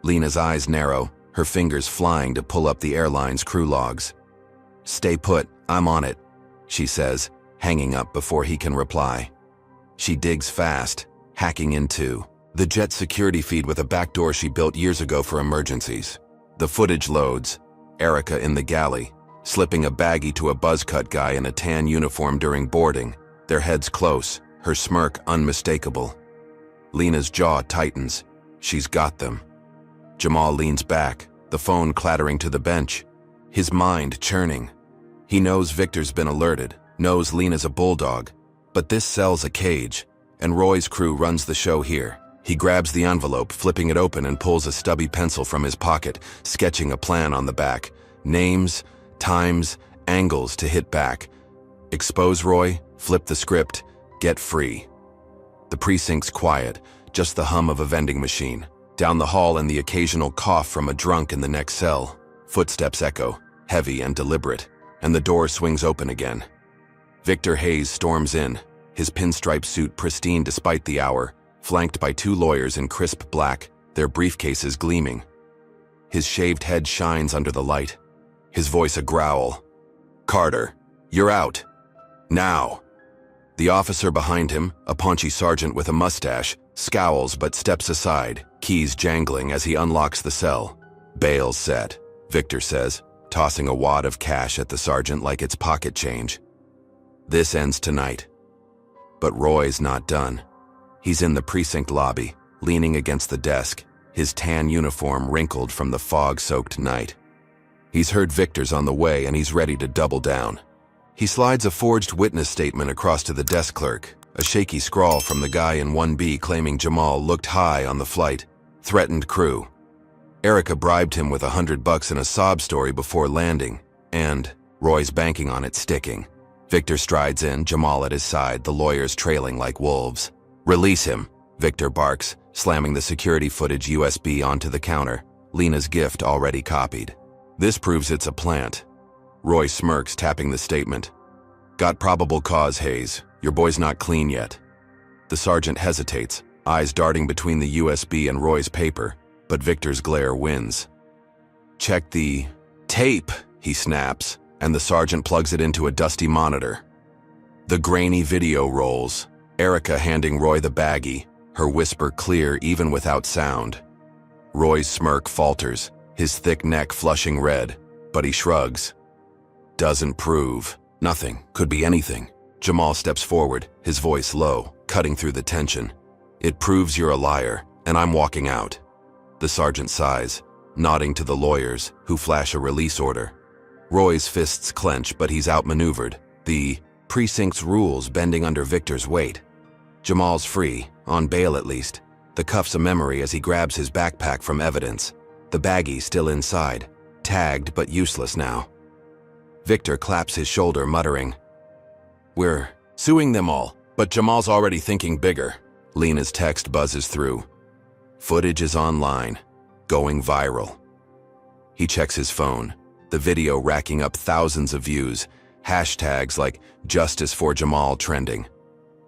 Lena's eyes narrow, her fingers flying to pull up the airline's crew logs. "Stay put, I'm on it," she says, hanging up before he can reply. She digs fast, hacking into the jet security feed with a backdoor she built years ago for emergencies. The footage loads. Erica in the galley, slipping a baggie to a buzz-cut guy in a tan uniform during boarding, their heads close, her smirk unmistakable. Lena's jaw tightens. She's got them. Jamal leans back, the phone clattering to the bench, his mind churning. He knows Victor's been alerted, knows Lena's a bulldog, but this cell's a cage, and Roy's crew runs the show here. He grabs the envelope, flipping it open, and pulls a stubby pencil from his pocket, sketching a plan on the back. Names, times, angles to hit back. Expose Roy, flip the script, get free. The precinct's quiet, just the hum of a vending machine. Down the hall and the occasional cough from a drunk in the next cell. Footsteps echo, heavy and deliberate, and the door swings open again. Victor Hayes storms in, his pinstripe suit pristine despite the hour, flanked by 2 lawyers in crisp black, their briefcases gleaming. His shaved head shines under the light, his voice a growl. "Carter, you're out. Now." The officer behind him, a paunchy sergeant with a mustache, scowls but steps aside, keys jangling as he unlocks the cell. "Bail's set," Victor says, tossing a wad of cash at the sergeant like it's pocket change. "This ends tonight." But Roy's not done. He's in the precinct lobby, leaning against the desk, his tan uniform wrinkled from the fog-soaked night. He's heard Victor's on the way and he's ready to double down. He slides a forged witness statement across to the desk clerk, a shaky scrawl from the guy in 1B claiming Jamal looked high on the flight, threatened crew. Erica bribed him with $100 in a sob story before landing, and Roy's banking on it sticking. Victor strides in, Jamal at his side, the lawyers trailing like wolves. "Release him," Victor barks, slamming the security footage USB onto the counter, Lena's gift already copied. "This proves it's a plant." Roy smirks, tapping the statement. "Got probable cause, Hayes. Your boy's not clean yet." The sergeant hesitates, eyes darting between the USB and Roy's paper, but Victor's glare wins. "Check the tape," he snaps, and the sergeant plugs it into a dusty monitor. The grainy video rolls, Erica handing Roy the baggie, her whisper clear even without sound. Roy's smirk falters, his thick neck flushing red, but he shrugs. "Doesn't prove. Nothing. Could be anything." Jamal steps forward, his voice low, cutting through the tension. "It proves you're a liar, and I'm walking out." The sergeant sighs, nodding to the lawyers, who flash a release order. Roy's fists clench, but he's outmaneuvered, the precinct's rules bending under Victor's weight. Jamal's free, on bail at least, the cuffs a memory as he grabs his backpack from evidence, the baggie still inside, tagged but useless now. Victor claps his shoulder, muttering, "We're suing them all, but Jamal's already thinking bigger." Lena's text buzzes through. Footage is online, going viral. He checks his phone, the video racking up thousands of views, hashtags like "Justice for Jamal" trending.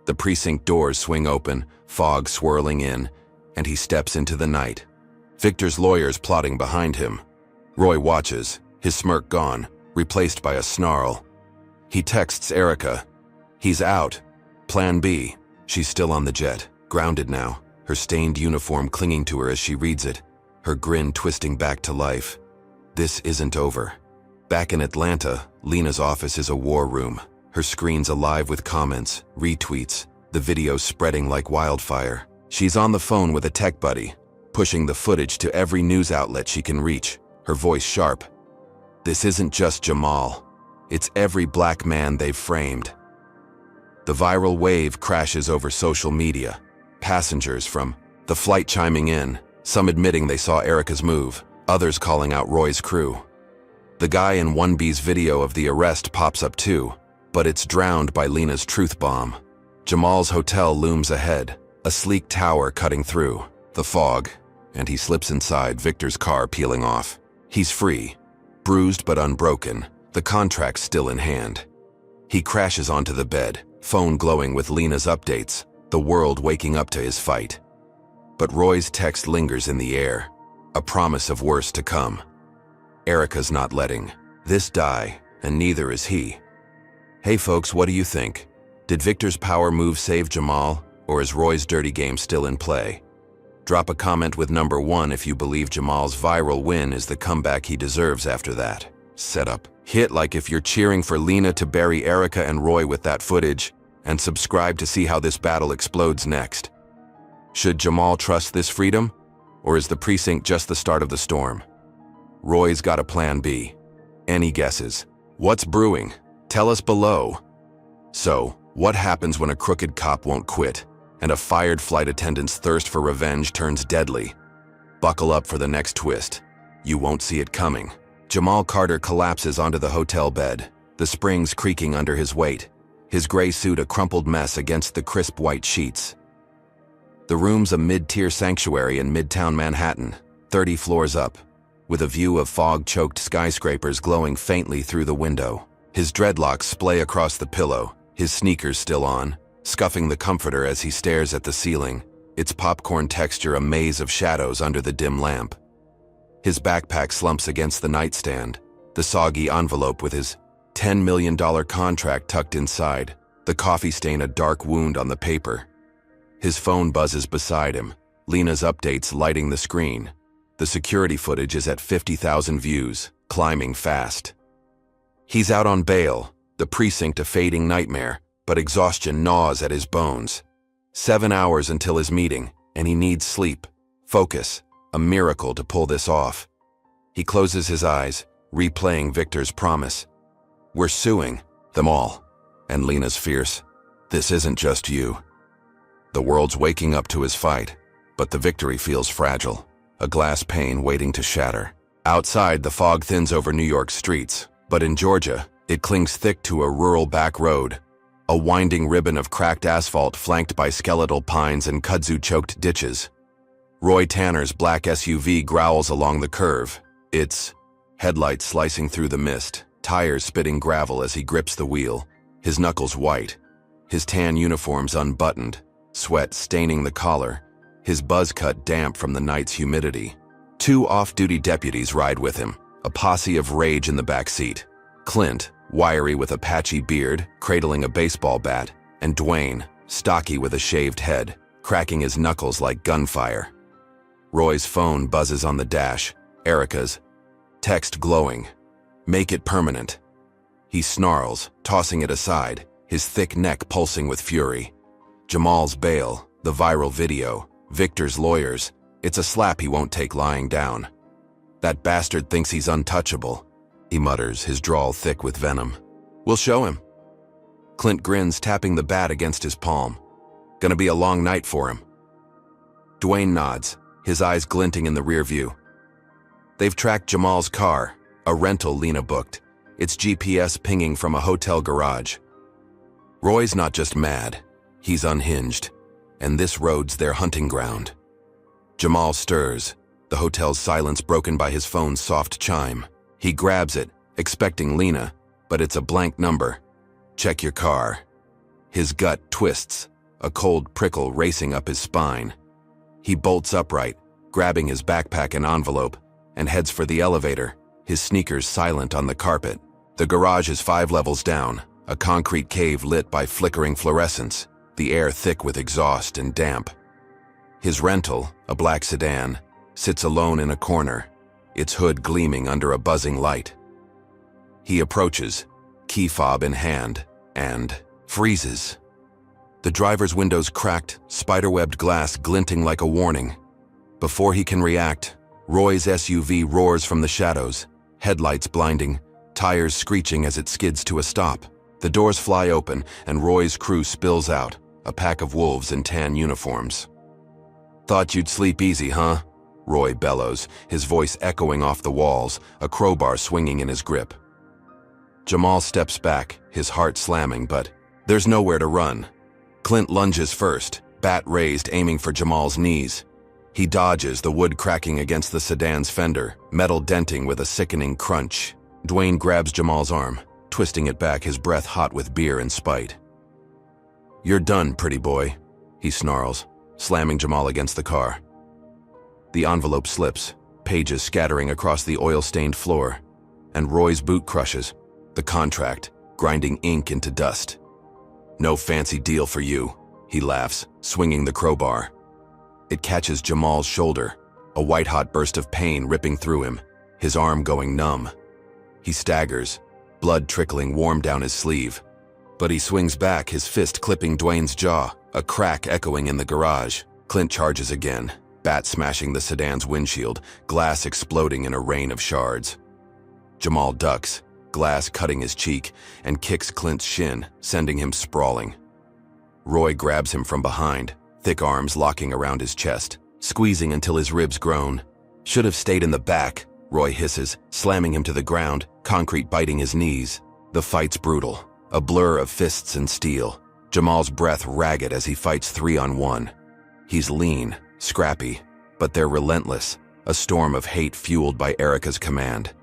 The precinct doors swing open, fog swirling in, and he steps into the night. Victor's lawyers plotting behind him. Roy watches, his smirk gone, replaced by a snarl. He texts Erica. He's out. Plan B. She's still on the jet, grounded now, her stained uniform clinging to her as she reads it, her grin twisting back to life. This isn't over. Back in Atlanta, Lena's office is a war room, her screens alive with comments, retweets, the videos spreading like wildfire. She's on the phone with a tech buddy, pushing the footage to every news outlet she can reach, her voice sharp. This isn't just Jamal. It's every black man they've framed. The viral wave crashes over social media. Passengers from the flight chiming in, some admitting they saw Erica's move, others calling out Roy's crew. The guy in 1B's video of the arrest pops up too, but it's drowned by Lena's truth bomb. Jamal's hotel looms ahead, a sleek tower cutting through the fog, and he slips inside, Victor's car peeling off. He's free, bruised but unbroken, the contract still in hand. He crashes onto the bed, phone glowing with Lena's updates, the world waking up to his fight. But Roy's text lingers in the air, a promise of worse to come. Erica's not letting this die, and neither is he. Hey folks, what do you think? Did Victor's power move save Jamal, or is Roy's dirty game still in play? Drop a comment with number 1 if you believe Jamal's viral win is the comeback he deserves after that. Setup. Hit like if you're cheering for Lena to bury Erica and Roy with that footage, and subscribe to see how this battle explodes next. Should Jamal trust this freedom, or is the precinct just the start of the storm? Roy's got a plan B. Any guesses? What's brewing? Tell us below. So, what happens when a crooked cop won't quit, and a fired flight attendant's thirst for revenge turns deadly? Buckle up for the next twist. You won't see it coming. Jamal Carter collapses onto the hotel bed, the springs creaking under his weight, his gray suit a crumpled mess against the crisp white sheets. The room's a mid-tier sanctuary in Midtown Manhattan, 30 floors up, with a view of fog-choked skyscrapers glowing faintly through the window. His dreadlocks splay across the pillow, his sneakers still on, scuffing the comforter as he stares at the ceiling, its popcorn texture a maze of shadows under the dim lamp. His backpack slumps against the nightstand, the soggy envelope with his $10 million contract tucked inside, the coffee stain a dark wound on the paper. His phone buzzes beside him, Lena's updates lighting the screen. The security footage is at 50,000 views, climbing fast. He's out on bail, the precinct a fading nightmare, but exhaustion gnaws at his bones. 7 hours until his meeting, and he needs sleep, focus, a miracle to pull this off. He closes his eyes, replaying Victor's promise. We're suing. Them all. And Lena's fierce. This isn't just you. The world's waking up to his fight, but the victory feels fragile, a glass pane waiting to shatter. Outside, the fog thins over New York's streets, but in Georgia, it clings thick to a rural back road, a winding ribbon of cracked asphalt flanked by skeletal pines and kudzu-choked ditches. Roy Tanner's black SUV growls along the curve, its headlights slicing through the mist, tires spitting gravel as he grips the wheel, his knuckles white, his tan uniforms unbuttoned, sweat staining the collar, his buzz cut damp from the night's humidity. 2 off-duty deputies ride with him, a posse of rage in the back seat. Clint, wiry with a patchy beard, cradling a baseball bat, and Dwayne, stocky with a shaved head, cracking his knuckles like gunfire. Roy's phone buzzes on the dash, Erica's. Text glowing. Make it permanent. He snarls, tossing it aside, his thick neck pulsing with fury. Jamal's bail, the viral video, Victor's lawyers. It's a slap he won't take lying down. That bastard thinks he's untouchable, he mutters, his drawl thick with venom. We'll show him. Clint grins, tapping the bat against his palm. Gonna be a long night for him. Dwayne nods, his eyes glinting in the rear view. They've tracked Jamal's car, a rental Lena booked, its GPS pinging from a hotel garage. Roy's not just mad, he's unhinged, and this road's their hunting ground. Jamal stirs, the hotel's silence broken by his phone's soft chime. He grabs it, expecting Lena, but it's a blank number. Check your car. His gut twists, a cold prickle racing up his spine. He bolts upright, grabbing his backpack and envelope, and heads for the elevator, his sneakers silent on the carpet. The garage is 5 levels down, a concrete cave lit by flickering fluorescence, the air thick with exhaust and damp. His rental, a black sedan, sits alone in a corner, its hood gleaming under a buzzing light. He approaches, key fob in hand, and freezes. The driver's windows cracked, spiderwebbed glass glinting like a warning. Before he can react, Roy's SUV roars from the shadows, headlights blinding, tires screeching as it skids to a stop. The doors fly open, and Roy's crew spills out, a pack of wolves in tan uniforms. Thought you'd sleep easy, huh? Roy bellows, his voice echoing off the walls, a crowbar swinging in his grip. Jamal steps back, his heart slamming, but there's nowhere to run. Clint lunges first, bat raised, aiming for Jamal's knees. He dodges, the wood cracking against the sedan's fender, metal denting with a sickening crunch. Dwayne grabs Jamal's arm, twisting it back, his breath hot with beer and spite. You're done, pretty boy, he snarls, slamming Jamal against the car. The envelope slips, pages scattering across the oil-stained floor, and Roy's boot crushes, the contract, grinding ink into dust. No fancy deal for you, he laughs, swinging the crowbar. It catches Jamal's shoulder, a white-hot burst of pain ripping through him, his arm going numb. He staggers, blood trickling warm down his sleeve. But he swings back, his fist clipping Dwayne's jaw, a crack echoing in the garage. Clint charges again, bat smashing the sedan's windshield, glass exploding in a rain of shards. Jamal ducks, glass cutting his cheek, and kicks Clint's shin, sending him sprawling. Roy grabs him from behind, thick arms locking around his chest, squeezing until his ribs groan. Should have stayed in the back, Roy hisses, slamming him to the ground, concrete biting his knees. The fight's brutal, a blur of fists and steel. Jamal's breath ragged as he fights 3-on-1. He's lean, scrappy, but they're relentless, a storm of hate fueled by Erica's command.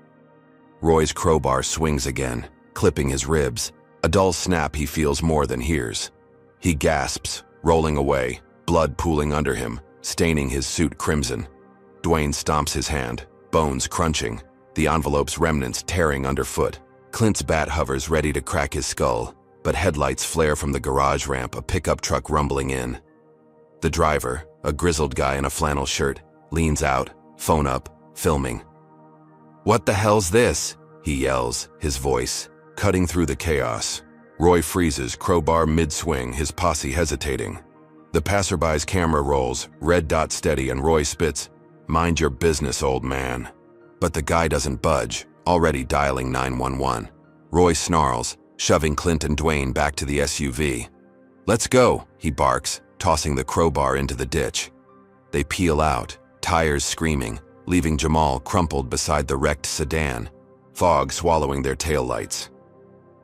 Roy's crowbar swings again, clipping his ribs. A dull snap he feels more than hears. He gasps, rolling away, blood pooling under him, staining his suit crimson. Dwayne stomps his hand, bones crunching, the envelope's remnants tearing underfoot. Clint's bat hovers ready to crack his skull, but headlights flare from the garage ramp, a pickup truck rumbling in. The driver, a grizzled guy in a flannel shirt, leans out, phone up, filming. "What the hell's this?" he yells, his voice cutting through the chaos. Roy freezes, crowbar mid-swing, his posse hesitating. The passerby's camera rolls, red dot steady, and Roy spits, "Mind your business, old man." But the guy doesn't budge, already dialing 911. Roy snarls, shoving Clint and Dwayne back to the SUV. "Let's go," he barks, tossing the crowbar into the ditch. They peel out, tires screaming, leaving Jamal crumpled beside the wrecked sedan, fog swallowing their taillights.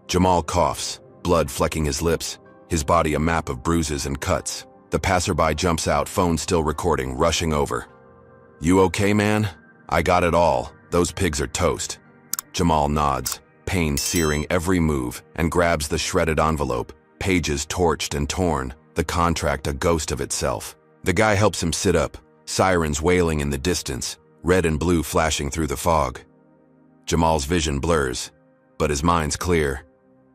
Jamal coughs, blood flecking his lips, his body a map of bruises and cuts. The passerby jumps out, phone still recording, rushing over. "You okay, man? I got it all. Those pigs are toast." Jamal nods, pain searing every move, and grabs the shredded envelope, pages torched and torn, the contract a ghost of itself. The guy helps him sit up, sirens wailing in the distance, red and blue flashing through the fog. Jamal's vision blurs, but his mind's clear.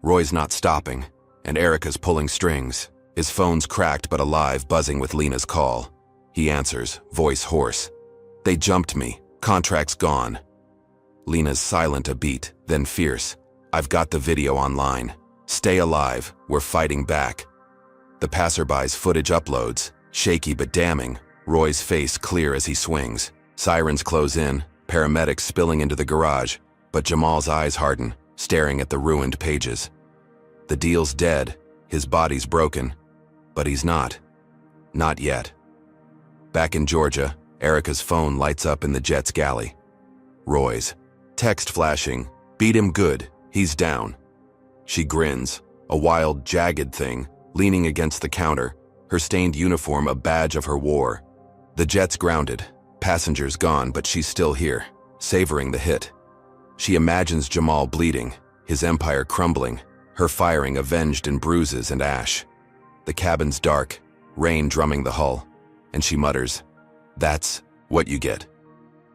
Roy's not stopping, and Erica's pulling strings. His phone's cracked but alive, buzzing with Lena's call. He answers, voice hoarse. "They jumped me. Contract's gone." Lena's silent a beat, then fierce. "I've got the video online. Stay alive. We're fighting back." The passerby's footage uploads, shaky but damning, Roy's face clear as he swings. Sirens close in, paramedics spilling into the garage, but Jamal's eyes harden, staring at the ruined pages. The deal's dead, his body's broken, but he's not. Not yet. Back in Georgia, Erica's phone lights up in the jet's galley. Roy's. Text flashing, "Beat him good, he's down." She grins, a wild, jagged thing, leaning against the counter, her stained uniform a badge of her war. The jet's grounded, passengers gone, but she's still here, savoring the hit. She imagines Jamal bleeding, his empire crumbling, her firing avenged in bruises and ash. The cabin's dark, rain drumming the hull, and she mutters, "That's what you get."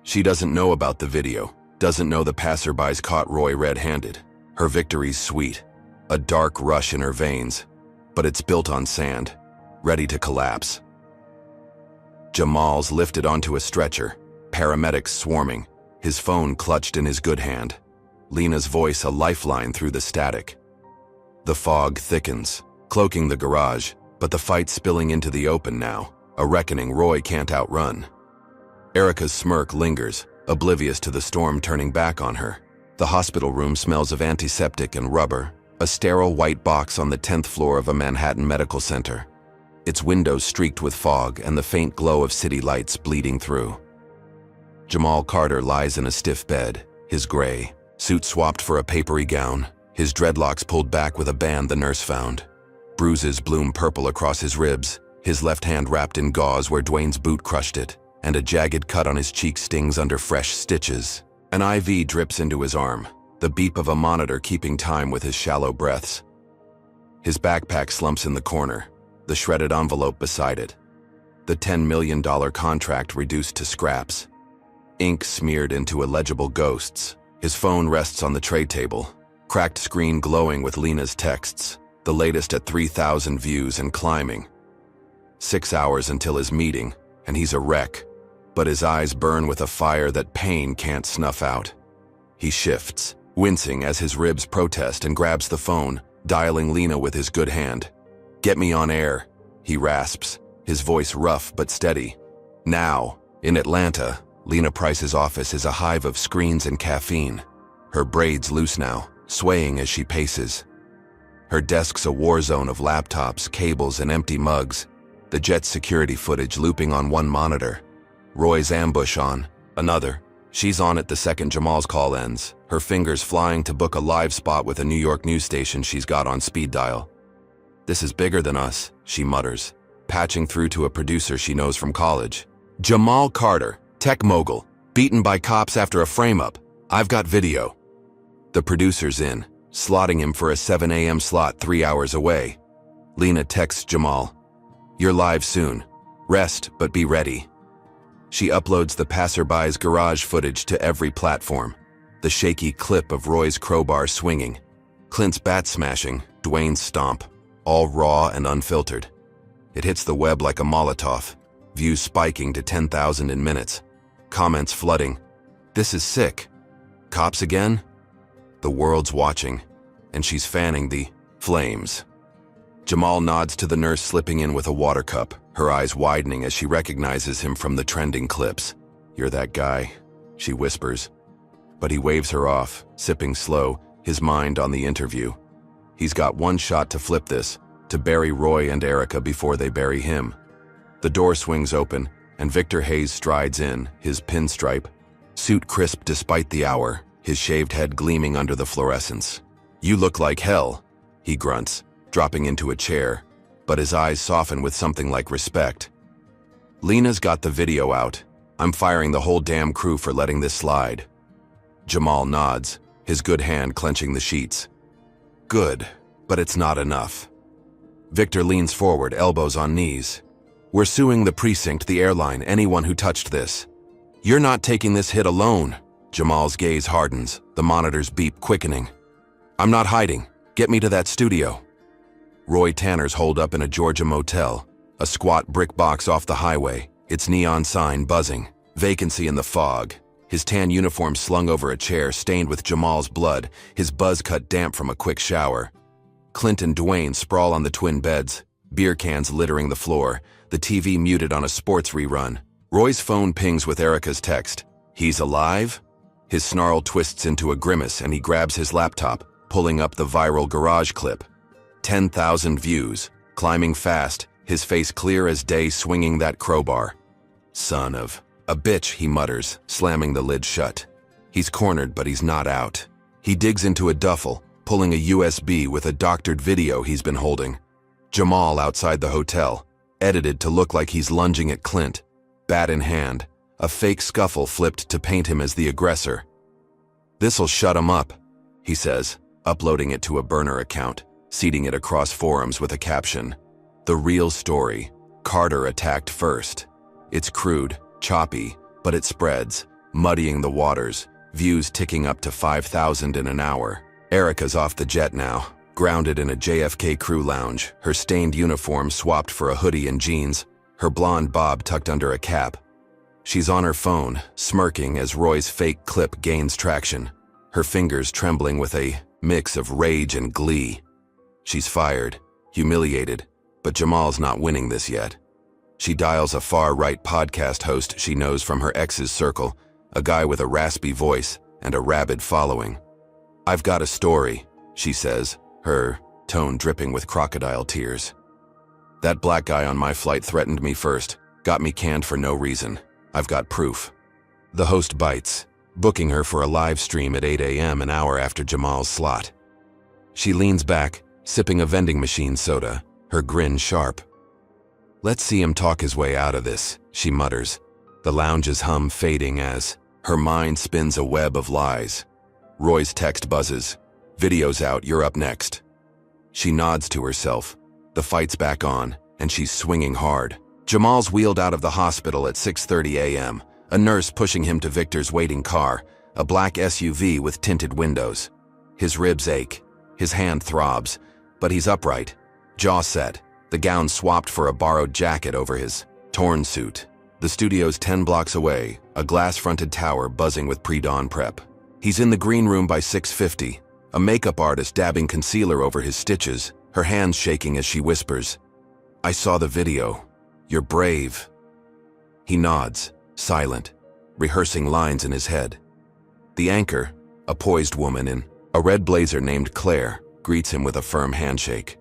She doesn't know about the video, doesn't know the passerbys caught Roy red-handed. Her victory's sweet, a dark rush in her veins, but it's built on sand, ready to collapse. Jamal's lifted onto a stretcher, paramedics swarming, his phone clutched in his good hand. Lena's voice a lifeline through the static. The fog thickens, cloaking the garage, but the fight's spilling into the open now, a reckoning Roy can't outrun. Erica's smirk lingers, oblivious to the storm turning back on her. The hospital room smells of antiseptic and rubber, a sterile white box on the 10th floor of a Manhattan medical center. Its windows streaked with fog and the faint glow of city lights bleeding through. Jamal Carter lies in a stiff bed, his gray suit swapped for a papery gown, his dreadlocks pulled back with a band the nurse found. Bruises bloom purple across his ribs, his left hand wrapped in gauze where Dwayne's boot crushed it, and a jagged cut on his cheek stings under fresh stitches. An IV drips into his arm, the beep of a monitor keeping time with his shallow breaths. His backpack slumps in the corner, the shredded envelope beside it. The $10 million contract reduced to scraps. Ink smeared into illegible ghosts. His phone rests on the tray table, cracked screen glowing with Lena's texts, the latest at 3,000 views and climbing. 6 hours until his meeting, and he's a wreck, but his eyes burn with a fire that pain can't snuff out. He shifts, wincing as his ribs protest, and grabs the phone, dialing Lena with his good hand. "Get me on air," he rasps, his voice rough but steady. Now, in Atlanta, Lena Price's office is a hive of screens and caffeine. Her braids loose now, swaying as she paces. Her desk's a war zone of laptops, cables, and empty mugs, the jet's security footage looping on one monitor. Roy's ambush on another. She's on it the second Jamal's call ends, her fingers flying to book a live spot with a New York news station she's got on speed dial. "This is bigger than us," she mutters, patching through to a producer she knows from college. "Jamal Carter, tech mogul, beaten by cops after a frame-up. I've got video." The producer's in, slotting him for a 7 a.m. slot 3 hours away. Lena texts Jamal, "You're live soon. Rest, but be ready." She uploads the passerby's garage footage to every platform, the shaky clip of Roy's crowbar swinging, Clint's bat smashing, Dwayne's stomp, all raw and unfiltered. It hits the web like a Molotov, views spiking to 10,000 in minutes, comments flooding. "This is sick. Cops again?" The world's watching, and she's fanning the flames. Jamal nods to the nurse slipping in with a water cup, her eyes widening as she recognizes him from the trending clips. "You're that guy," she whispers. But he waves her off, sipping slow, his mind on the interview. He's got one shot to flip this, to bury Roy and Erica before they bury him. The door swings open, and Victor Hayes strides in, his pinstripe suit crisp despite the hour, his shaved head gleaming under the fluorescence. "You look like hell," he grunts, dropping into a chair, but his eyes soften with something like respect. "Lena's got the video out. I'm firing the whole damn crew for letting this slide." Jamal nods, his good hand clenching the sheets. "Good, but it's not enough." Victor leans forward, elbows on knees. "We're suing the precinct, the airline, anyone who touched this. You're not taking this hit alone." Jamal's gaze hardens, the monitor's beep quickening. "I'm not hiding. Get me to that studio." Roy Tanner's holed up in a Georgia motel, a squat brick box off the highway, its neon sign buzzing, vacancy in the fog, his tan uniform slung over a chair stained with Jamal's blood, his buzz cut damp from a quick shower. Clint and Dwayne sprawl on the twin beds, beer cans littering the floor, the TV muted on a sports rerun. Roy's phone pings with Erica's text. "He's alive?" His snarl twists into a grimace and he grabs his laptop, pulling up the viral garage clip. 10,000 views, climbing fast, his face clear as day swinging that crowbar. "Son of a bitch," he mutters, slamming the lid shut. He's cornered, but he's not out. He digs into a duffel, pulling a USB with a doctored video he's been holding. Jamal outside the hotel, edited to look like he's lunging at Clint, bat in hand, a fake scuffle flipped to paint him as the aggressor. "This'll shut him up," he says, uploading it to a burner account, seeding it across forums with a caption. "The real story. Carter attacked first." It's crude, choppy, but it spreads, muddying the waters, views ticking up to 5,000 in an hour. Erica's off the jet now, grounded in a JFK crew lounge, her stained uniform swapped for a hoodie and jeans, her blonde bob tucked under a cap. She's on her phone, smirking as Roy's fake clip gains traction, her fingers trembling with a mix of rage and glee. She's fired, humiliated, but Jamal's not winning this yet. She dials a far-right podcast host she knows from her ex's circle, a guy with a raspy voice and a rabid following. "I've got a story," she says, her tone dripping with crocodile tears. "That black guy on my flight threatened me first, got me canned for no reason. I've got proof." The host bites, booking her for a live stream at 8 a.m. an hour after Jamal's slot. She leans back, sipping a vending machine soda, her grin sharp. "Let's see him talk his way out of this," she mutters, the lounge's hum fading as her mind spins a web of lies. Roy's text buzzes. "Video's out, you're up next." She nods to herself. The fight's back on, and she's swinging hard. Jamal's wheeled out of the hospital at 6:30 a.m., a nurse pushing him to Victor's waiting car, a black SUV with tinted windows. His ribs ache, his hand throbs, but he's upright, jaw set, the gown swapped for a borrowed jacket over his torn suit. The studio's 10 blocks away, a glass-fronted tower buzzing with pre-dawn prep. He's in the green room by 6:50, a makeup artist dabbing concealer over his stitches, her hands shaking as she whispers, "I saw the video. You're brave." He nods, silent, rehearsing lines in his head. The anchor, a poised woman in a red blazer named Claire, greets him with a firm handshake.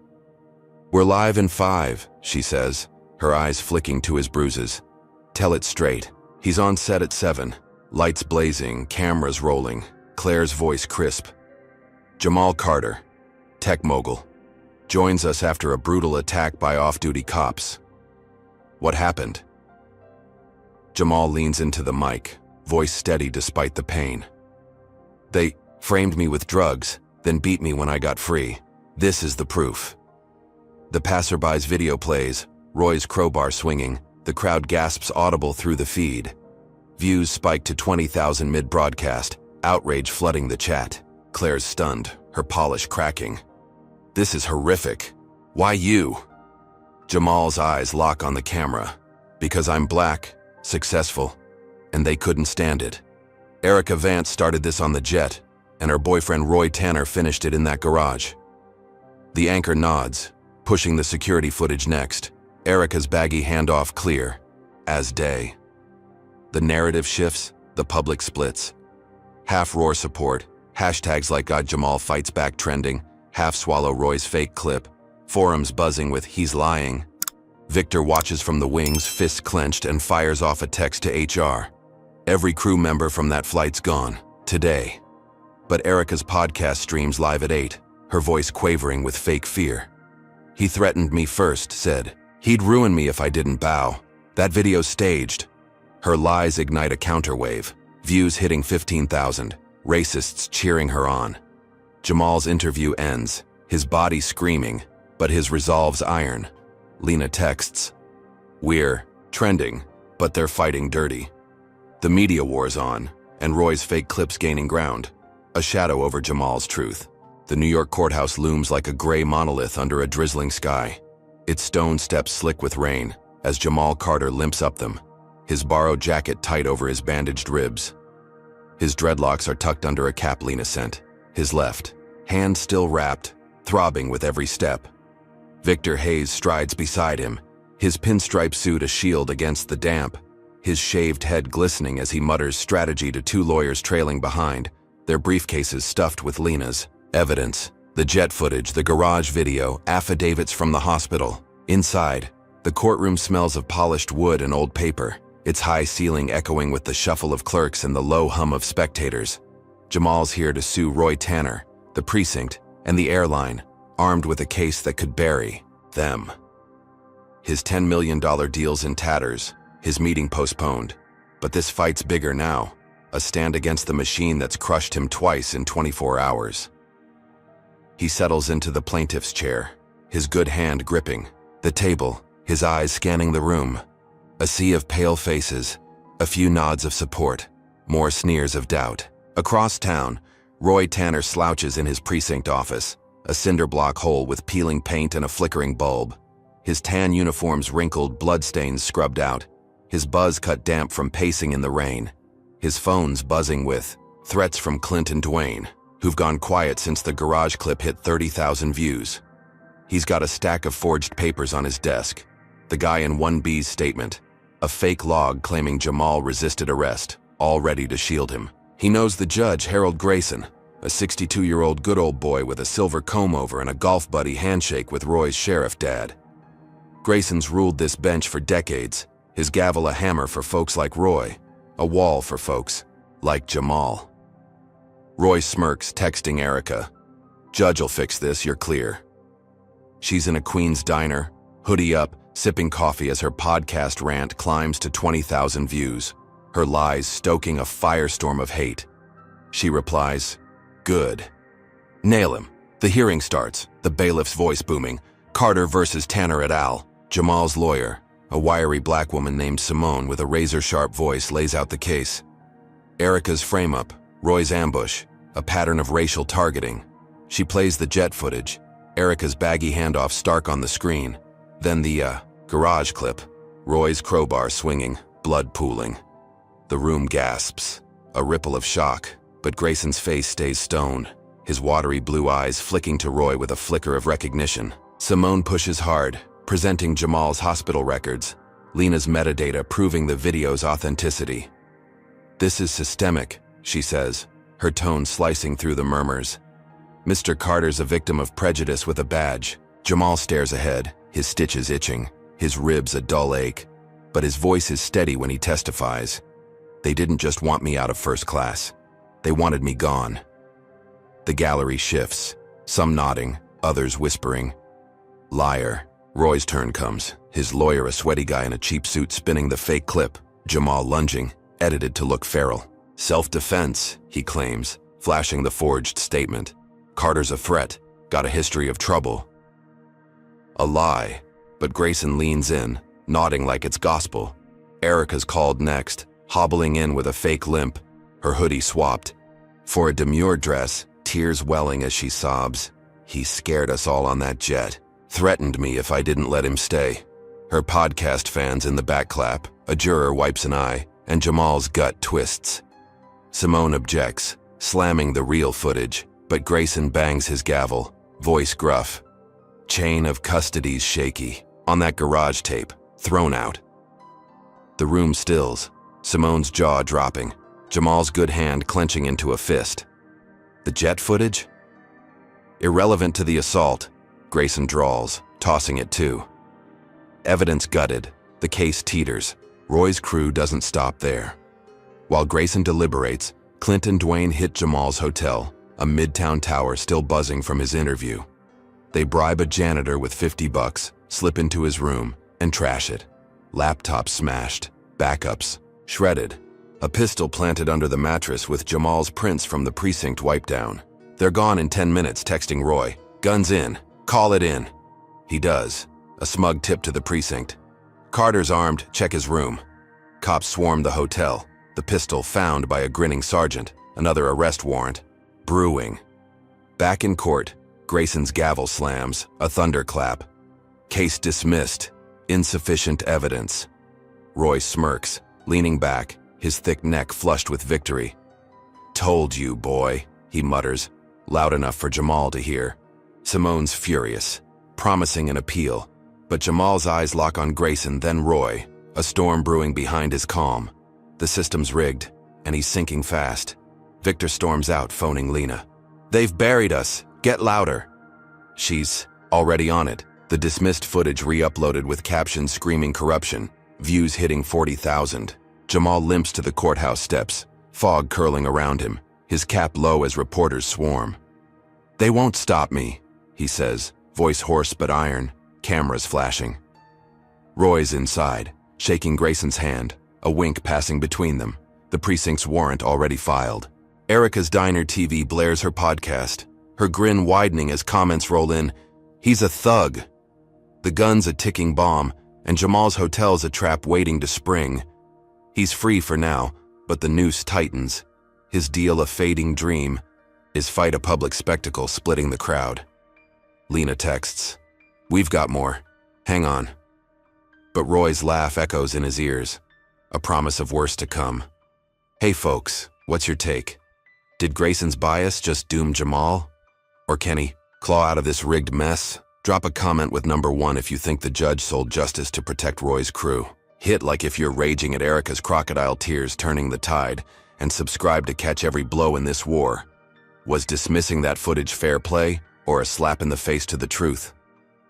"We're live in 5, she says, her eyes flicking to his bruises. "Tell it straight." He's on set at 7, lights blazing, cameras rolling, Claire's voice crisp. "Jamal Carter, tech mogul, joins us after a brutal attack by off-duty cops. What happened?" Jamal leans into the mic, voice steady despite the pain. "They framed me with drugs, then beat me when I got free. This is the proof." The passerby's video plays, Roy's crowbar swinging, the crowd gasps audible through the feed. Views spike to 20,000 mid-broadcast, outrage flooding the chat. Claire's stunned, her polish cracking. "This is horrific. Why you?" Jamal's eyes lock on the camera. "Because I'm black, successful, and they couldn't stand it. Erica Vance started this on the jet, and her boyfriend Roy Tanner finished it in that garage." The anchor nods, pushing the security footage next. Erica's baggy handoff clear, as day. The narrative shifts, the public splits. Half-roar support, hashtags like "God Jamal Fights Back" trending, half-swallow Roy's fake clip, forums buzzing with "he's lying." Victor watches from the wings, fists clenched, and fires off a text to HR. Every crew member from that flight's gone, today. But Erica's podcast streams live at 8, her voice quavering with fake fear. "He threatened me first, said he'd ruin me if I didn't bow. That video's staged." Her lies ignite a counterwave, views hitting 15,000, racists cheering her on. Jamal's interview ends, his body screaming, but his resolve's iron. Lena texts, "We're trending, but they're fighting dirty." The media war's on, and Roy's fake clip's gaining ground, a shadow over Jamal's truth. The New York courthouse looms like a gray monolith under a drizzling sky, its stone steps slick with rain as Jamal Carter limps up them, his borrowed jacket tight over his bandaged ribs. His dreadlocks are tucked under a cap Lena sent, his left hand still wrapped, throbbing with every step. Victor Hayes strides beside him, his pinstripe suit a shield against the damp, his shaved head glistening as he mutters strategy to two lawyers trailing behind, their briefcases stuffed with Lena's evidence, the jet footage, the garage video, affidavits from the hospital. Inside, the courtroom smells of polished wood and old paper, its high ceiling echoing with the shuffle of clerks and the low hum of spectators. Jamal's here to sue Roy Tanner, the precinct, and the airline, armed with a case that could bury them. His $10 million deal's in tatters, his meeting postponed. But this fight's bigger now, a stand against the machine that's crushed him twice in 24 hours. He settles into the plaintiff's chair, his good hand gripping the table, his eyes scanning the room. A sea of pale faces, a few nods of support, more sneers of doubt. Across town, Roy Tanner slouches in his precinct office, a cinder block hole with peeling paint and a flickering bulb. His tan uniform's wrinkled, bloodstains scrubbed out, his buzz cut damp from pacing in the rain. His phone's buzzing with threats from Clint and Dwayne, who've gone quiet since the garage clip hit 30,000 views. He's got a stack of forged papers on his desk. The guy in 1B's statement, a fake log claiming Jamal resisted arrest, all ready to shield him. He knows the judge, Harold Grayson, a 62-year-old good old boy with a silver comb-over and a golf buddy handshake with Roy's sheriff dad. Grayson's ruled this bench for decades, his gavel a hammer for folks like Roy, a wall for folks like Jamal. Roy smirks, texting Erica, "Judge'll fix this, you're clear." She's in a Queens diner, hoodie up, sipping coffee as her podcast rant climbs to 20,000 views, her lies stoking a firestorm of hate. She replies, "Good. Nail him." The hearing starts, the bailiff's voice booming. Carter versus Tanner et al. Jamal's lawyer, a wiry black woman named Simone with a razor-sharp voice, lays out the case. Erica's frame-up, Roy's ambush, a pattern of racial targeting. She plays the jet footage, Erica's baggy handoff stark on the screen. Then the garage clip, Roy's crowbar swinging, blood pooling. The room gasps, a ripple of shock, but Grayson's face stays stone, his watery blue eyes flicking to Roy with a flicker of recognition. Simone pushes hard, presenting Jamal's hospital records, Lena's metadata proving the video's authenticity. "This is systemic," she says, her tone slicing through the murmurs. "Mr. Carter's a victim of prejudice with a badge." Jamal stares ahead, his stitches itching, his ribs a dull ache, but his voice is steady when he testifies. "They didn't just want me out of first class. They wanted me gone." The gallery shifts, some nodding, others whispering. "Liar." Roy's turn comes, his lawyer a sweaty guy in a cheap suit spinning the fake clip, Jamal lunging, edited to look feral. "Self-defense," he claims, flashing the forged statement. "Carter's a threat, got a history of trouble." A lie, but Grayson leans in, nodding like it's gospel. Erica's called next, hobbling in with a fake limp, her hoodie swapped. For a demure dress, tears welling as she sobs. "He scared us all on that jet. Threatened me if I didn't let him stay." Her podcast fans in the back clap, a juror wipes an eye, and Jamal's gut twists. Simone objects, slamming the real footage, but Grayson bangs his gavel, voice gruff. "Chain of custody's shaky. On that garage tape, thrown out." The room stills, Simone's jaw dropping, Jamal's good hand clenching into a fist. "The jet footage?" Irrelevant to the assault, Grayson drawls, tossing it too. Evidence gutted, the case teeters. Roy's crew doesn't stop there. While Grayson deliberates, Clint and Dwayne hit Jamal's hotel, a midtown tower still buzzing from his interview. They bribe a janitor with $50, slip into his room, and trash it. Laptops smashed, backups shredded, a pistol planted under the mattress with Jamal's prints from the precinct wiped down. They're gone in 10 minutes, texting Roy, "Guns in, call it in." He does, a smug tip to the precinct. Carter's armed, check his room. Cops swarm the hotel, the pistol found by a grinning sergeant, another arrest warrant. Brewing. Back in court, Grayson's gavel slams, a thunderclap. Case dismissed, insufficient evidence. Roy smirks, leaning back, his thick neck flushed with victory. "Told you, boy," he mutters, loud enough for Jamal to hear. Simone's furious, promising an appeal, but Jamal's eyes lock on Grayson, then Roy, a storm brewing behind his calm. The system's rigged, and he's sinking fast. Victor storms out, phoning Lena. "They've buried us. Get louder." She's already on it. The dismissed footage re-uploaded with captions screaming corruption, views hitting 40,000. Jamal limps to the courthouse steps, fog curling around him, his cap low as reporters swarm. "They won't stop me," he says, voice hoarse but iron, cameras flashing. Roy's inside, shaking Grayson's hand, a wink passing between them, the precinct's warrant already filed. Erica's Diner TV blares her podcast, her grin widening as comments roll in. He's a thug. The gun's a ticking bomb, and Jamal's hotel's a trap waiting to spring. He's free for now, but the noose tightens. His deal a fading dream, his fight a public spectacle splitting the crowd. Lena texts, "We've got more. Hang on." But Roy's laugh echoes in his ears, a promise of worse to come. "Hey folks, what's your take? Did Grayson's bias just doom Jamal? Or can he claw out of this rigged mess? Drop a comment with number 1 if you think the judge sold justice to protect Roy's crew. Hit like if you're raging at Erica's crocodile tears turning the tide, and subscribe to catch every blow in this war. Was dismissing that footage fair play, or a slap in the face to the truth?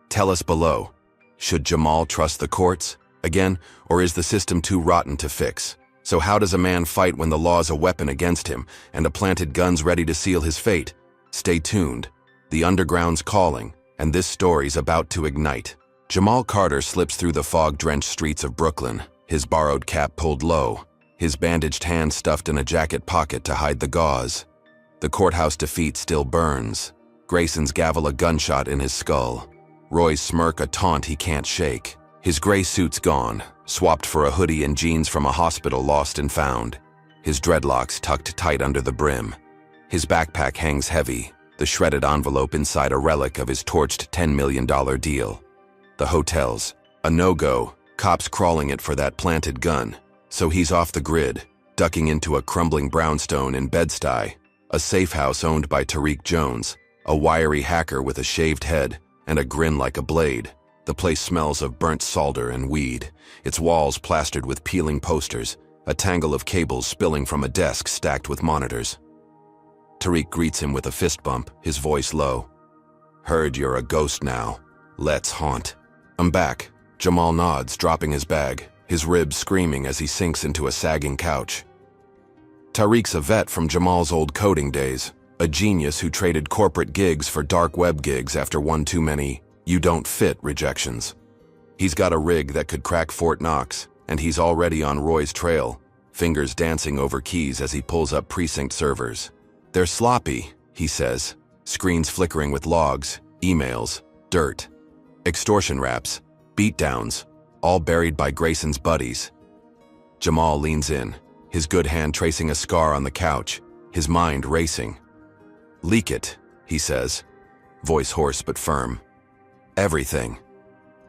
Tell us below. Should Jamal trust the courts, again, or is the system too rotten to fix? So how does a man fight when the law's a weapon against him, and a planted gun's ready to seal his fate? Stay tuned. The underground's calling, and this story's about to ignite. Jamal Carter slips through the fog-drenched streets of Brooklyn, his borrowed cap pulled low, his bandaged hand stuffed in a jacket pocket to hide the gauze. The courthouse defeat still burns. Grayson's gavel a gunshot in his skull. Roy's smirk a taunt he can't shake. His gray suit's gone, swapped for a hoodie and jeans from a hospital lost and found. His dreadlocks tucked tight under the brim. His backpack hangs heavy, the shredded envelope inside a relic of his torched $10 million deal. The hotel's a no-go, cops crawling it for that planted gun. So he's off the grid, ducking into a crumbling brownstone in Bed-Stuy, a safe house owned by Tariq Jones, a wiry hacker with a shaved head and a grin like a blade. The place smells of burnt solder and weed, its walls plastered with peeling posters, a tangle of cables spilling from a desk stacked with monitors. Tariq greets him with a fist bump, his voice low. "Heard you're a ghost now. Let's haunt." "I'm back." Jamal nods, dropping his bag, his ribs screaming as he sinks into a sagging couch. Tariq's a vet from Jamal's old coding days, a genius who traded corporate gigs for dark web gigs after one too many "you don't fit" rejections. He's got a rig that could crack Fort Knox, and he's already on Roy's trail, fingers dancing over keys as he pulls up precinct servers. "They're sloppy," he says, screens flickering with logs, emails, dirt, extortion raps, beatdowns, all buried by Grayson's buddies. Jamal leans in, his good hand tracing a scar on the couch, his mind racing. "Leak it," he says, voice hoarse but firm. "Everything."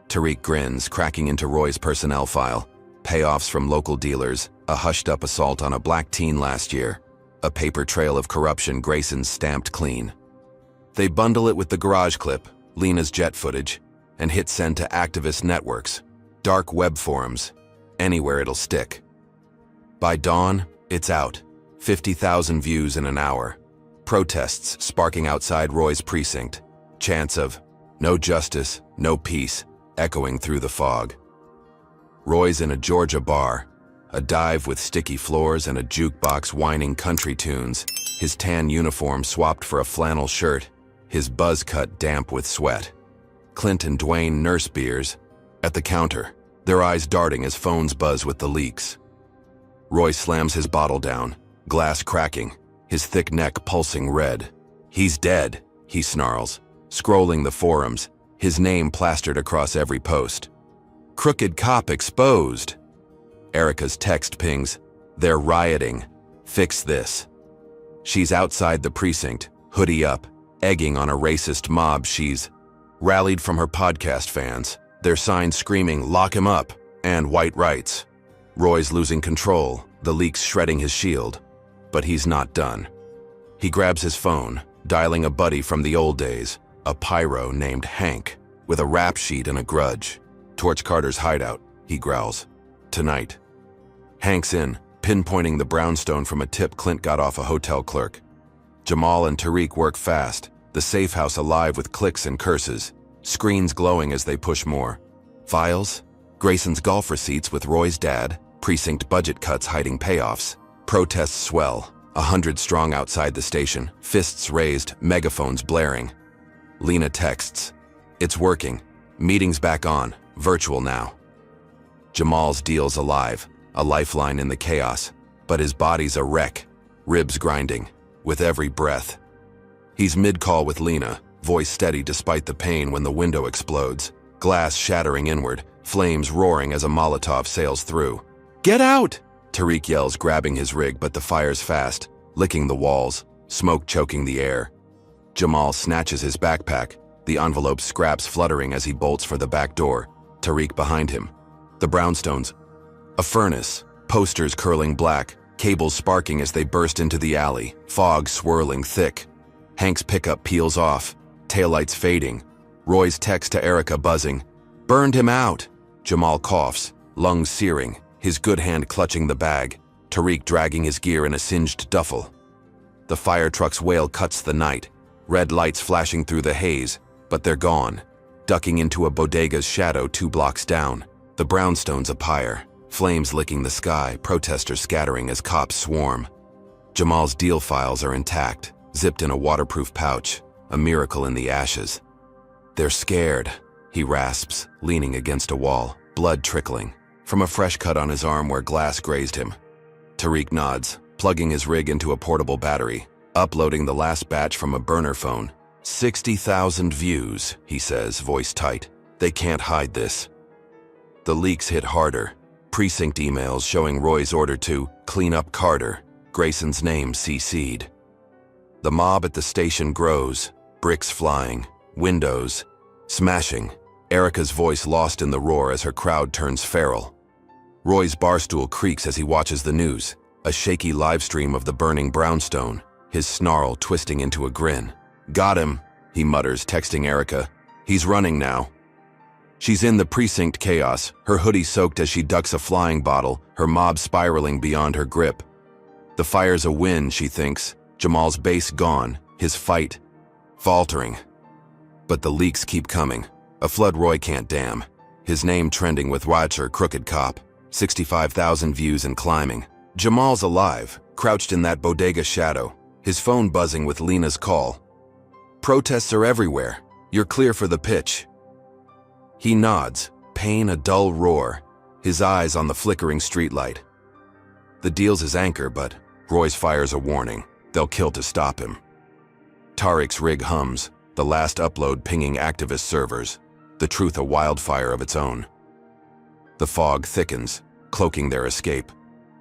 Tariq grins, cracking into Roy's personnel file, payoffs from local dealers, a hushed-up assault on a black teen last year, a paper trail of corruption Grayson's stamped clean. They bundle it with the garage clip, Lena's jet footage, and hit send to activist networks, dark web forums, anywhere it'll stick. By dawn, it's out, 50,000 views in an hour. Protests sparking outside Roy's precinct. Chants of no justice, no peace, echoing through the fog. Roy's in a Georgia bar, a dive with sticky floors and a jukebox whining country tunes, his tan uniform swapped for a flannel shirt, his buzz cut damp with sweat. Clint and Dwayne nurse beers at the counter, their eyes darting as phones buzz with the leaks. Roy slams his bottle down, glass cracking, his thick neck pulsing red. He's dead, he snarls, scrolling the forums, his name plastered across every post. Crooked cop exposed. Erica's text pings, they're rioting. Fix this. She's outside the precinct, hoodie up, egging on a racist mob she's rallied from her podcast fans, their signs screaming, lock him up, and white rights. Roy's losing control, the leaks shredding his shield. But he's not done. He grabs his phone, dialing a buddy from the old days, a pyro named Hank, with a rap sheet and a grudge. Torch Carter's hideout, he growls. Tonight. Hank's in, pinpointing the brownstone from a tip Clint got off a hotel clerk. Jamal and Tariq work fast, the safe house alive with clicks and curses, screens glowing as they push more. Files? Grayson's golf receipts with Roy's dad, precinct budget cuts hiding payoffs. Protests swell, 100 strong outside the station, fists raised, megaphones blaring. Lena texts, it's working, meeting's back on, virtual now. Jamal's deal's alive, a lifeline in the chaos, but his body's a wreck, ribs grinding, with every breath. He's mid-call with Lena, voice steady despite the pain when the window explodes, glass shattering inward, flames roaring as a Molotov sails through. Get out! Tariq yells, grabbing his rig, but the fire's fast, licking the walls, smoke choking the air. Jamal snatches his backpack, the envelope scraps fluttering as he bolts for the back door, Tariq behind him. The brownstones. A furnace, posters curling black, cables sparking as they burst into the alley, fog swirling thick. Hank's pickup peels off, taillights fading. Roy's text to Erica buzzing. Burned him out. Jamal coughs, lungs searing, his good hand clutching the bag, Tariq dragging his gear in a singed duffel. The fire truck's wail cuts the night, red lights flashing through the haze, but they're gone. Ducking into a bodega's shadow 2 blocks down, the brownstones a pyre, flames licking the sky, protesters scattering as cops swarm. Jamal's deal files are intact, zipped in a waterproof pouch, a miracle in the ashes. They're scared, he rasps, leaning against a wall, blood trickling, from a fresh cut on his arm where glass grazed him. Tariq nods, plugging his rig into a portable battery, uploading the last batch from a burner phone. 60,000 views, he says, voice tight. They can't hide this. The leaks hit harder. Precinct emails showing Roy's order to clean up Carter, Grayson's name CC'd. The mob at the station grows, bricks flying, windows smashing, Erica's voice lost in the roar as her crowd turns feral. Roy's barstool creaks as he watches the news, a shaky live stream of the burning brownstone, his snarl twisting into a grin. Got him, he mutters, texting Erica. He's running now. She's in the precinct chaos, her hoodie soaked as she ducks a flying bottle, her mob spiraling beyond her grip. The fire's a win, she thinks, Jamal's base gone, his fight faltering. But the leaks keep coming, a flood Roy can't dam. His name trending with Watcher, crooked cop, 65,000 views and climbing. Jamal's alive, crouched in that bodega shadow, his phone buzzing with Lena's call. Protests are everywhere. You're clear for the pitch. He nods, pain a dull roar, his eyes on the flickering streetlight. The deal's his anchor, but Roy's fires a warning. They'll kill to stop him. Tariq's rig hums, the last upload pinging activist servers, the truth a wildfire of its own. The fog thickens, cloaking their escape,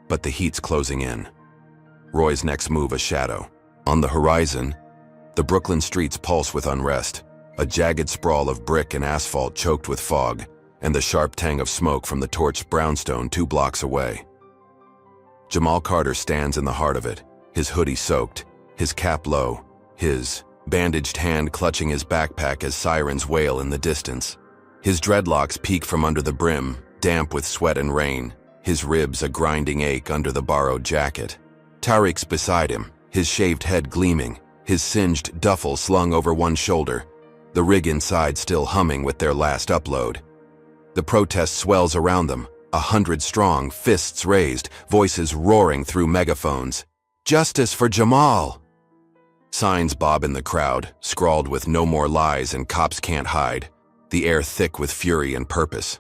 but the heat's closing in. Roy's next move a shadow. On the horizon, the Brooklyn streets pulse with unrest, a jagged sprawl of brick and asphalt choked with fog, and the sharp tang of smoke from the torched brownstone 2 blocks away. Jamal Carter stands in the heart of it, his hoodie soaked, his cap low, his bandaged hand clutching his backpack as sirens wail in the distance. His dreadlocks peek from under the brim, damp with sweat and rain, his ribs a grinding ache under the borrowed jacket. Tariq's beside him, his shaved head gleaming, his singed duffel slung over one shoulder, the rig inside still humming with their last upload. The protest swells around them, 100 strong, fists raised, voices roaring through megaphones. "Justice for Jamal!" Signs bob in the crowd, scrawled with "No more lies" and "Cops can't hide," the air thick with fury and purpose.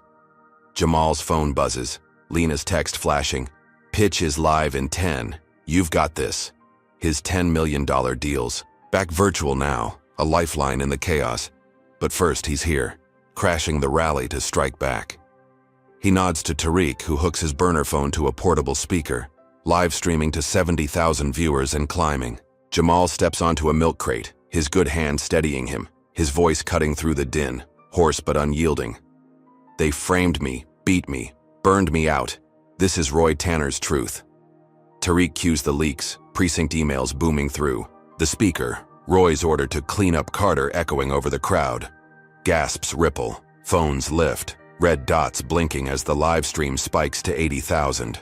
Jamal's phone buzzes, Lena's text flashing. "Pitch is live in 10. You've got this." His $10 million deals, back virtual now, a lifeline in the chaos. But first he's here, crashing the rally to strike back. He nods to Tariq, who hooks his burner phone to a portable speaker, live streaming to 70,000 viewers and climbing. Jamal steps onto a milk crate, his good hand steadying him, his voice cutting through the din, hoarse but unyielding. "They framed me, beat me, burned me out. This is Roy Tanner's truth." Tariq cues the leaks, precinct emails booming through. The speaker, Roy's order to clean up Carter, echoing over the crowd. Gasps ripple, phones lift, red dots blinking as the live stream spikes to 80,000.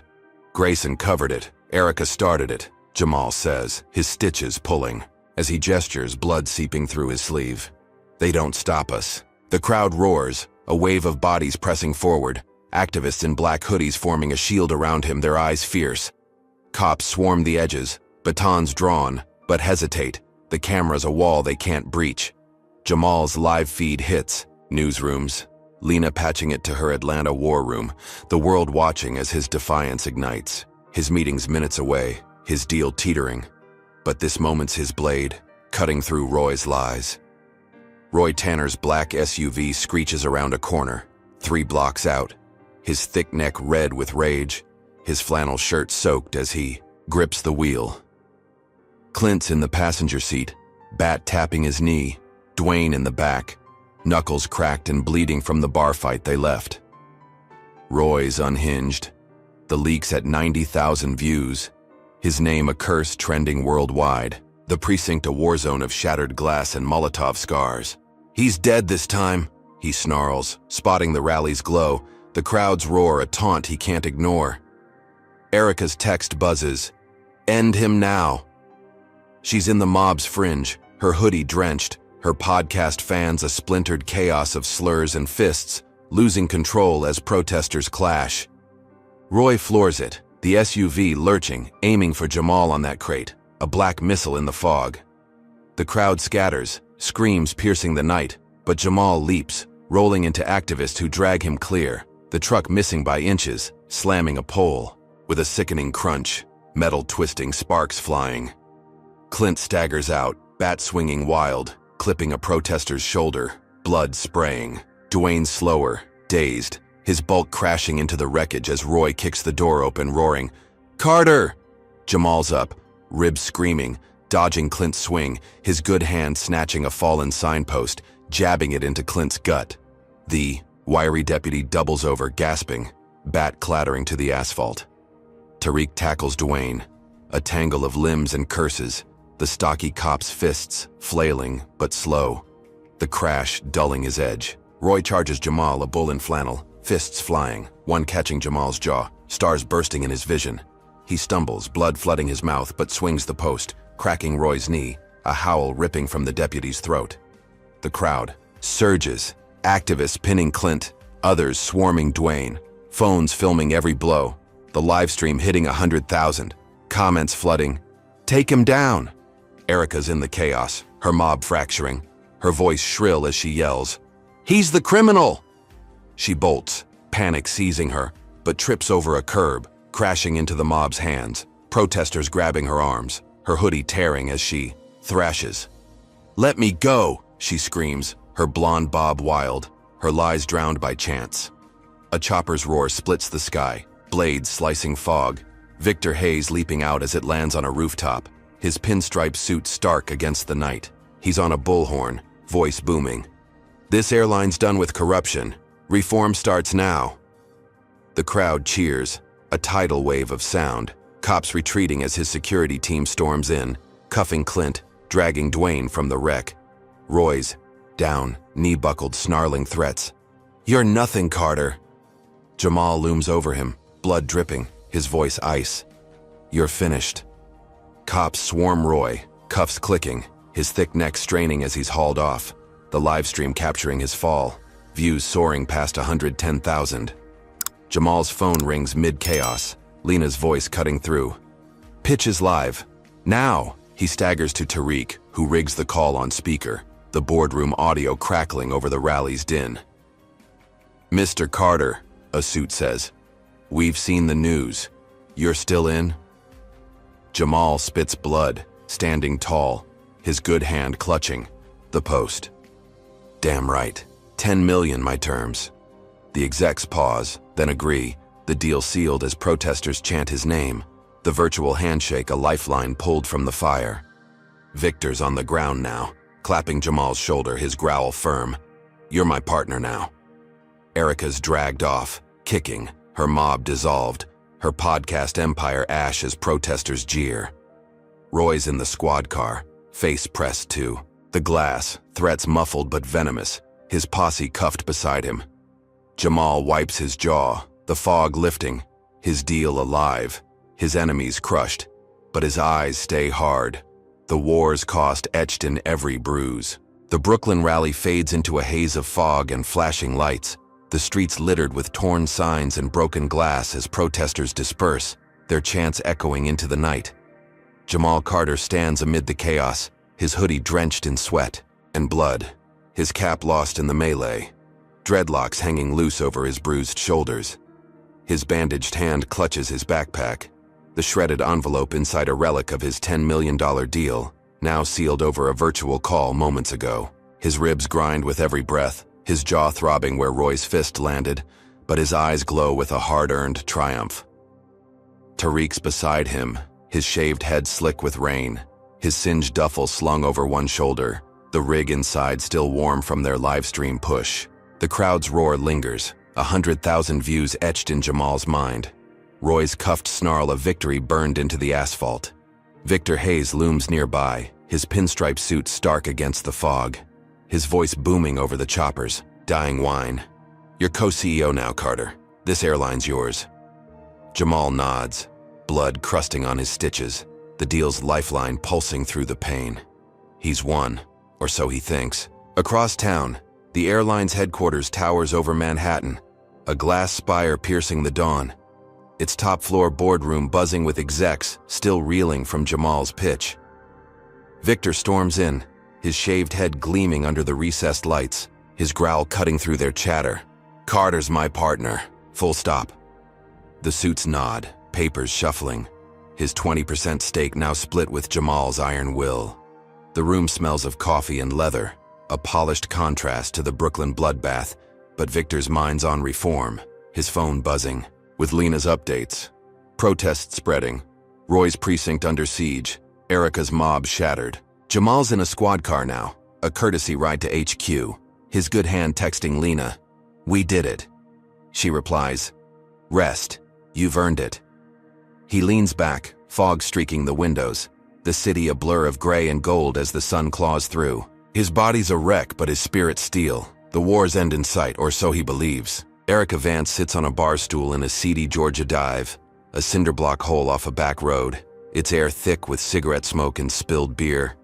"Grayson covered it, Erica started it," Jamal says, his stitches pulling, as he gestures, blood seeping through his sleeve. "They don't stop us." The crowd roars, a wave of bodies pressing forward, activists in black hoodies forming a shield around him, their eyes fierce. Cops swarm the edges, batons drawn, but hesitate, the camera's a wall they can't breach. Jamal's live feed hits, newsrooms, Lena patching it to her Atlanta war room, the world watching as his defiance ignites. His meeting's minutes away, his deal teetering. But this moment's his blade, cutting through Roy's lies. Roy Tanner's black SUV screeches around a corner, 3 blocks out, his thick neck red with rage, his flannel shirt soaked as he grips the wheel. Clint's in the passenger seat, bat tapping his knee, Dwayne in the back, knuckles cracked and bleeding from the bar fight they left. Roy's unhinged, the leaks at 90,000 views, his name a curse trending worldwide, the precinct a war zone of shattered glass and Molotov scars. "He's dead this time," he snarls, spotting the rally's glow, the crowd's roar a taunt he can't ignore. Erica's text buzzes, "End him now." She's in the mob's fringe, her hoodie drenched, her podcast fans a splintered chaos of slurs and fists, losing control as protesters clash. Roy floors it, the SUV lurching, aiming for Jamal on that crate, a black missile in the fog. The crowd scatters, screams piercing the night, but Jamal leaps, rolling into activists who drag him clear, the truck missing by inches, slamming a pole. With a sickening crunch, metal twisting, sparks flying. Clint staggers out, bat swinging wild, clipping a protester's shoulder, blood spraying. Dwayne slower, dazed, his bulk crashing into the wreckage as Roy kicks the door open, roaring, "Carter!" Jamal's up, ribs screaming, dodging Clint's swing, his good hand snatching a fallen signpost, jabbing it into Clint's gut. The wiry deputy doubles over, gasping, bat clattering to the asphalt. Tariq tackles Dwayne, a tangle of limbs and curses, the stocky cop's fists flailing but slow, the crash dulling his edge. Roy charges Jamal, a bull in flannel, fists flying, one catching Jamal's jaw, stars bursting in his vision. He stumbles, blood flooding his mouth, but swings the post, cracking Roy's knee, a howl ripping from the deputy's throat. The crowd surges, activists pinning Clint, others swarming Dwayne, phones filming every blow, the live stream hitting 100,000, comments flooding, "Take him down!" Erica's in the chaos, her mob fracturing, her voice shrill as she yells, "He's the criminal!" She bolts, panic seizing her, but trips over a curb, crashing into the mob's hands, protesters grabbing her arms, her hoodie tearing as she thrashes. "Let me go!" she screams, her blonde bob wild, her lies drowned by chance. A chopper's roar splits the sky, blades slicing fog, Victor Hayes leaping out as it lands on a rooftop, his pinstripe suit stark against the night. He's on a bullhorn, voice booming. "This airline's done with corruption. Reform starts now." The crowd cheers, a tidal wave of sound, cops retreating as his security team storms in, cuffing Clint, dragging Dwayne from the wreck. Roy's down, knee-buckled, snarling threats. "You're nothing, Carter." Jamal looms over him, blood dripping, his voice ice. "You're finished." Cops swarm Roy, cuffs clicking, his thick neck straining as he's hauled off, the live stream capturing his fall, views soaring past 110,000. Jamal's phone rings mid-chaos, Lena's voice cutting through. "Pitch is live. Now!" He staggers to Tariq, who rigs the call on speaker, the boardroom audio crackling over the rally's din. "Mr. Carter," a suit says, "we've seen the news. You're still in?" Jamal spits blood, standing tall, his good hand clutching the post. "Damn right. 10 million, my terms." The execs pause, then agree, the deal sealed as protesters chant his name, the virtual handshake a lifeline pulled from the fire. Victor's on the ground now, clapping Jamal's shoulder, his growl firm. "You're my partner now." Erica's dragged off, kicking, her mob dissolved, her podcast empire ash as protesters jeer. Roy's in the squad car, face pressed to the glass, threats muffled but venomous, his posse cuffed beside him. Jamal wipes his jaw, the fog lifting, his deal alive, his enemies crushed, but his eyes stay hard, the war's cost etched in every bruise. The Brooklyn rally fades into a haze of fog and flashing lights, the streets littered with torn signs and broken glass as protesters disperse, their chants echoing into the night. Jamal Carter stands amid the chaos, his hoodie drenched in sweat and blood, his cap lost in the melee, dreadlocks hanging loose over his bruised shoulders. His bandaged hand clutches his backpack, the shredded envelope inside a relic of his $10 million deal, now sealed over a virtual call moments ago. His ribs grind with every breath, his jaw throbbing where Roy's fist landed, but his eyes glow with a hard-earned triumph. Tariq's beside him, his shaved head slick with rain, his singed duffel slung over one shoulder, the rig inside still warm from their livestream push. The crowd's roar lingers, 100,000 views etched in Jamal's mind. Roy's cuffed snarl of victory burned into the asphalt. Victor Hayes looms nearby, his pinstripe suit stark against the fog, his voice booming over the choppers, dying whine. "You're co-CEO now, Carter. This airline's yours." Jamal nods, blood crusting on his stitches, the deal's lifeline pulsing through the pain. He's won, or so he thinks. Across town, the airline's headquarters towers over Manhattan, a glass spire piercing the dawn, its top-floor boardroom buzzing with execs still reeling from Jamal's pitch. Victor storms in, his shaved head gleaming under the recessed lights, his growl cutting through their chatter. "Carter's my partner. Full stop." The suits nod, papers shuffling, his 20% stake now split with Jamal's iron will. The room smells of coffee and leather, a polished contrast to the Brooklyn bloodbath, but Victor's mind's on reform, his phone buzzing, with Lena's updates. Protests spreading, Roy's precinct under siege, Erica's mob shattered. Jamal's in a squad car now, a courtesy ride to HQ, his good hand texting Lena. "We did it." She replies, "Rest. You've earned it." He leans back, fog streaking the windows, the city a blur of gray and gold as the sun claws through. His body's a wreck, but his spirit's steel. The war's end in sight, or so he believes. Erica Vance sits on a bar stool in a seedy Georgia dive, a cinder block hole off a back road, its air thick with cigarette smoke and spilled beer.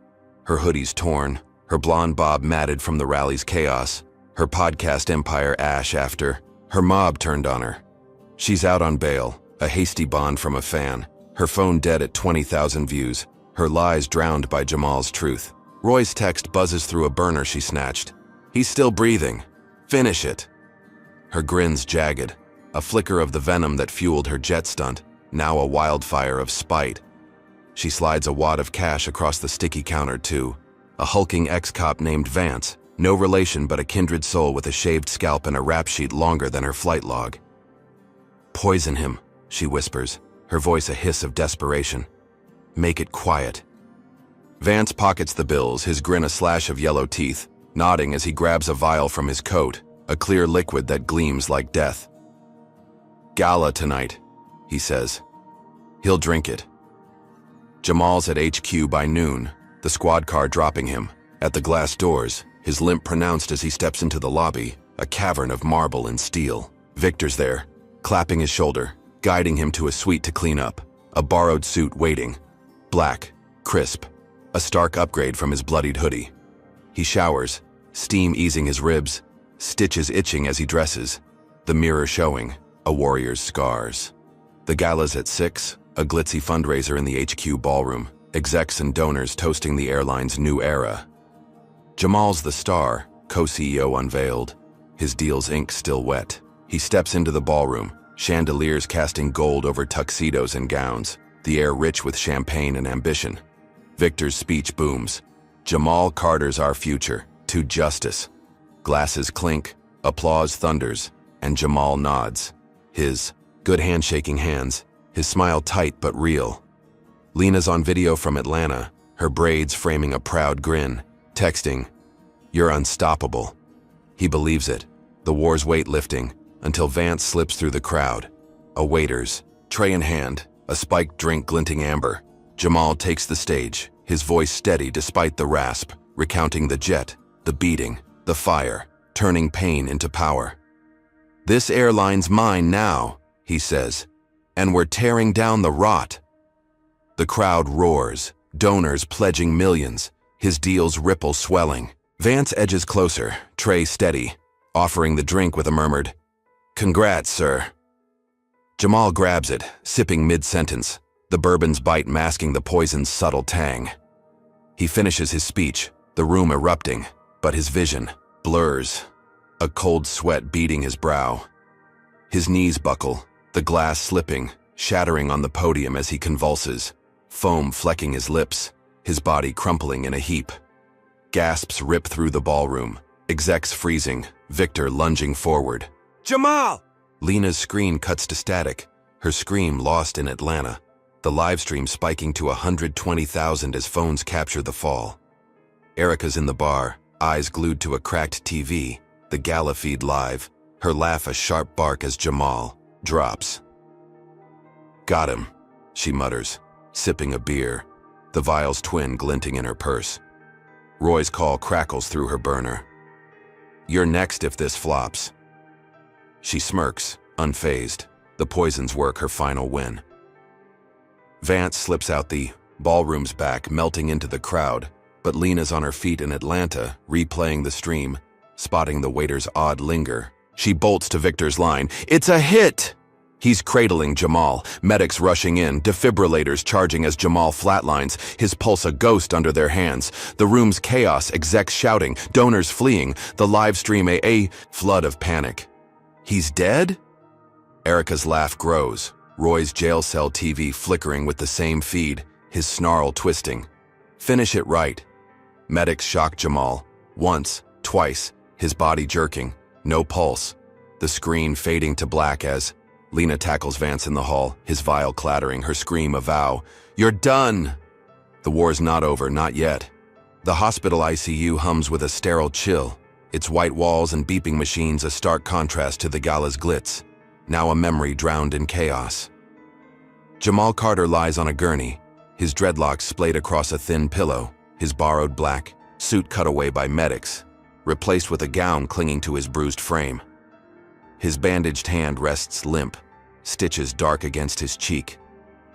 Her hoodie's torn, her blonde bob matted from the rally's chaos, her podcast empire ash after, her mob turned on her. She's out on bail, a hasty bond from a fan, her phone dead at 20,000 views, her lies drowned by Jamal's truth. Roy's text buzzes through a burner she snatched. "He's still breathing. Finish it." Her grin's jagged, a flicker of the venom that fueled her jet stunt, now a wildfire of spite. She slides a wad of cash across the sticky counter to a hulking ex-cop named Vance, no relation but a kindred soul with a shaved scalp and a rap sheet longer than her flight log. "Poison him," she whispers, her voice a hiss of desperation. "Make it quiet." Vance pockets the bills, his grin a slash of yellow teeth, nodding as he grabs a vial from his coat, a clear liquid that gleams like death. "Gala tonight," he says. He'll drink it. Jamal's at HQ by noon, the squad car dropping him. At the glass doors, his limp pronounced as he steps into the lobby, a cavern of marble and steel. Victor's there, clapping his shoulder, guiding him to a suite to clean up, a borrowed suit waiting. Black, crisp, a stark upgrade from his bloodied hoodie. He showers, steam easing his ribs, stitches itching as he dresses, the mirror showing a warrior's scars. The gala's at 6, a glitzy fundraiser in the HQ ballroom, execs and donors toasting the airline's new era. Jamal's the star, co-CEO unveiled, his deal's ink still wet. He steps into the ballroom, chandeliers casting gold over tuxedos and gowns, the air rich with champagne and ambition. Victor's speech booms. Jamal Carter's our future, to justice. Glasses clink, applause thunders, and Jamal nods. His good handshaking hands, his smile tight but real. Lena's on video from Atlanta, her braids framing a proud grin, texting, "You're unstoppable." He believes it, the war's weight lifting, until Vance slips through the crowd. A waiter's, tray in hand, a spiked drink glinting amber. Jamal takes the stage, his voice steady despite the rasp, recounting the jet, the beating, the fire, turning pain into power. "This airline's mine now," he says, "and we're tearing down the rot." The crowd roars, donors pledging millions, his deal's ripple swelling. Vance edges closer, tray steady, offering the drink with a murmured, "Congrats, sir." Jamal grabs it, sipping mid-sentence, the bourbon's bite masking the poison's subtle tang. He finishes his speech, the room erupting, but his vision blurs, a cold sweat beading his brow. His knees buckle, the glass slipping, shattering on the podium as he convulses, foam flecking his lips, his body crumpling in a heap. Gasps rip through the ballroom, execs freezing, Victor lunging forward. "Jamal!" Lena's screen cuts to static, her scream lost in Atlanta, the livestream spiking to 120,000 as phones capture the fall. Erica's in the bar, eyes glued to a cracked TV, the gala feed live, her laugh a sharp bark as Jamal drops. "Got him," she mutters, sipping a beer, the vial's twin glinting in her purse. Roy's call crackles through her burner. "You're next if this flops." She smirks, unfazed, the poison's work her final win. Vance slips out the ballroom's back, melting into the crowd, but Lena's on her feet in Atlanta, replaying the stream, spotting the waiter's odd linger. She bolts to Victor's line, "It's a hit!" He's cradling Jamal, medics rushing in, defibrillators charging as Jamal flatlines, his pulse a ghost under their hands. The room's chaos, execs shouting, donors fleeing, the live stream a flood of panic. "He's dead?" Erica's laugh grows, Roy's jail cell TV flickering with the same feed, his snarl twisting. "Finish it right." Medics shock Jamal, once, twice, his body jerking, no pulse. The screen fading to black as Lena tackles Vance in the hall, his vial clattering, her scream a vow. "You're done!" The war's not over, not yet. The hospital ICU hums with a sterile chill, its white walls and beeping machines a stark contrast to the gala's glitz, now a memory drowned in chaos. Jamal Carter lies on a gurney, his dreadlocks splayed across a thin pillow, his borrowed black suit cut away by medics, replaced with a gown clinging to his bruised frame. His bandaged hand rests limp, stitches dark against his cheek,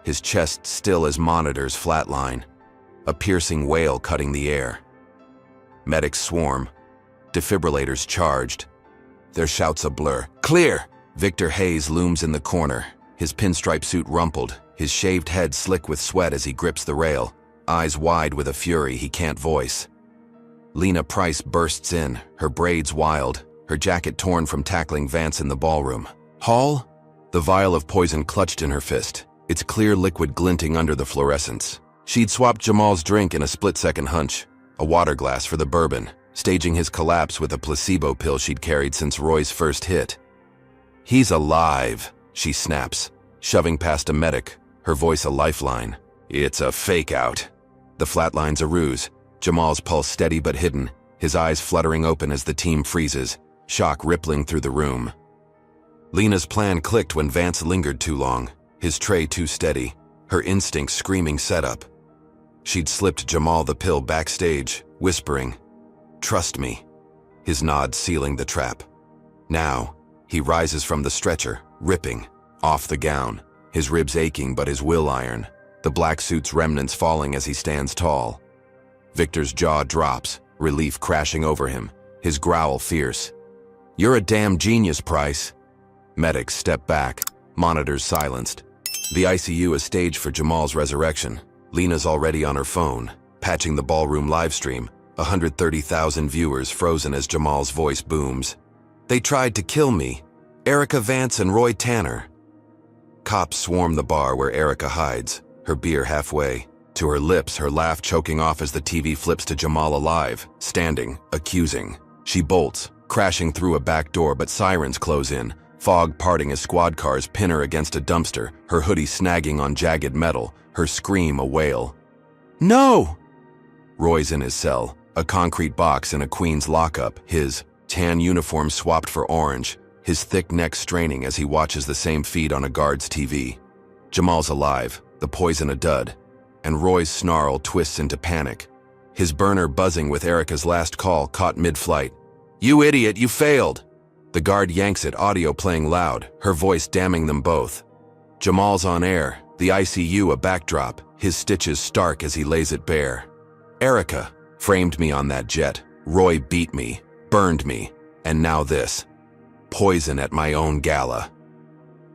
his chest still as monitors flatline, a piercing wail cutting the air. Medics swarm, defibrillators charged, their shouts a blur. "Clear!" Victor Hayes looms in the corner, his pinstripe suit rumpled, his shaved head slick with sweat as he grips the rail, eyes wide with a fury he can't voice. Lena Price bursts in, her braids wild, her jacket torn from tackling Vance in the ballroom. "Hall?" The vial of poison clutched in her fist, its clear liquid glinting under the fluorescence. She'd swapped Jamal's drink in a split-second hunch, a water glass for the bourbon, staging his collapse with a placebo pill she'd carried since Roy's first hit. "He's alive," she snaps, shoving past a medic, her voice a lifeline. "It's a fake-out." The flatline's a ruse, Jamal's pulse steady but hidden, his eyes fluttering open as the team freezes, shock rippling through the room. Lena's plan clicked when Vance lingered too long, his tray too steady, her instincts screaming setup. She'd slipped Jamal the pill backstage, whispering, "Trust me," his nod sealing the trap. Now, he rises from the stretcher, ripping, off the gown, his ribs aching but his will iron, the black suit's remnants falling as he stands tall. Victor's jaw drops, relief crashing over him, his growl fierce. "You're a damn genius, Price." Medics step back, monitors silenced. The ICU is staged for Jamal's resurrection. Lena's already on her phone, patching the ballroom livestream. 130,000 viewers frozen as Jamal's voice booms. "They tried to kill me. Erica Vance and Roy Tanner." Cops swarm the bar where Erica hides, her beer halfway. To her lips, her laugh choking off as the TV flips to Jamal alive, standing, accusing. She bolts, crashing through a back door, but sirens close in, fog parting as squad cars pin her against a dumpster, her hoodie snagging on jagged metal, her scream a wail. "No!" Roy's in his cell, a concrete box in a Queens lockup, his tan uniform swapped for orange, his thick neck straining as he watches the same feed on a guard's TV. Jamal's alive, the poison a dud, and Roy's snarl twists into panic. His burner buzzing with Erica's last call caught mid-flight. "You idiot, you failed!" The guard yanks it, audio playing loud, her voice damning them both. Jamal's on air, the ICU a backdrop, his stitches stark as he lays it bare. "Erica framed me on that jet. Roy beat me, burned me, and now this. Poison at my own gala."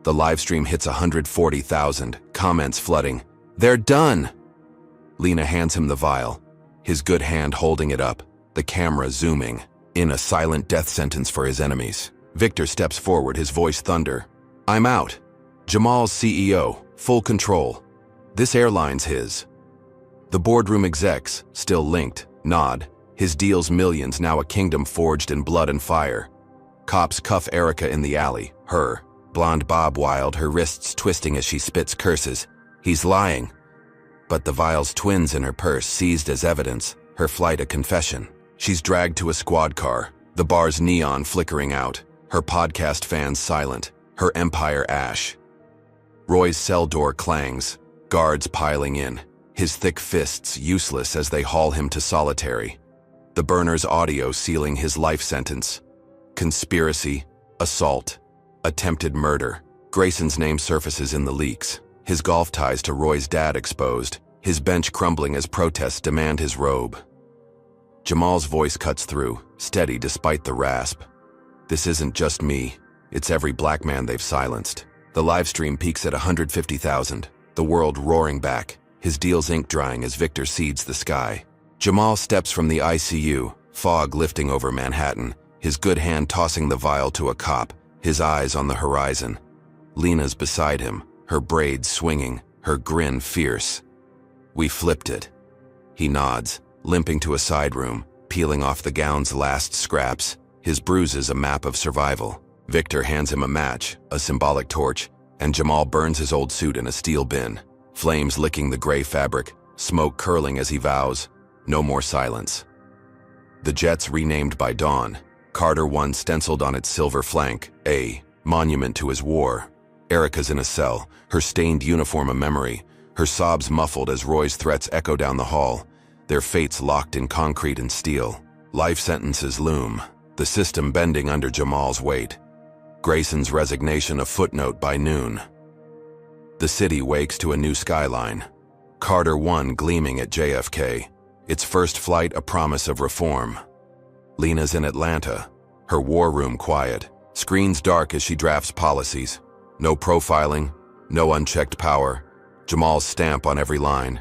The livestream hits 140,000, comments flooding. "They're done!" Lena hands him the vial, his good hand holding it up, the camera zooming, in a silent death sentence for his enemies. Victor steps forward, his voice thunder. "I'm out. Jamal's CEO, full control. This airline's his." The boardroom execs, still linked, nod. His deal's millions, now a kingdom forged in blood and fire. Cops cuff Erica in the alley, her, blonde bob wild, her wrists twisting as she spits curses. He's lying. But the vial's twins in her purse seized as evidence, her flight a confession. She's dragged to a squad car, the bar's neon flickering out, her podcast fans silent, her empire ash. Roy's cell door clangs, guards piling in, his thick fists useless as they haul him to solitary. The burner's audio sealing his life sentence. Conspiracy, assault, attempted murder. Grayson's name surfaces in the leaks, his golf ties to Roy's dad exposed, his bench crumbling as protests demand his robe. Jamal's voice cuts through, steady despite the rasp. "This isn't just me, it's every black man they've silenced." The livestream peaks at 150,000, the world roaring back, his deal's ink drying as Victor seeds the sky. Jamal steps from the ICU, fog lifting over Manhattan, his good hand tossing the vial to a cop, his eyes on the horizon. Lena's beside him, her braids swinging, her grin fierce. "We flipped it." He nods, limping to a side room, peeling off the gown's last scraps, his bruises a map of survival. Victor hands him a match, a symbolic torch, and Jamal burns his old suit in a steel bin, flames licking the gray fabric, smoke curling as he vows, no more silence. The jet's renamed by dawn, Carter 1 stenciled on its silver flank, a monument to his war. Erica's in a cell, her stained uniform a memory, her sobs muffled as Roy's threats echo down the hall, their fates locked in concrete and steel. Life sentences loom, the system bending under Jamal's weight. Grayson's resignation a footnote by noon. The city wakes to a new skyline. Carter 1 gleaming at JFK, its first flight a promise of reform. Lena's in Atlanta, her war room quiet, screens dark as she drafts policies. No profiling, no unchecked power, Jamal's stamp on every line.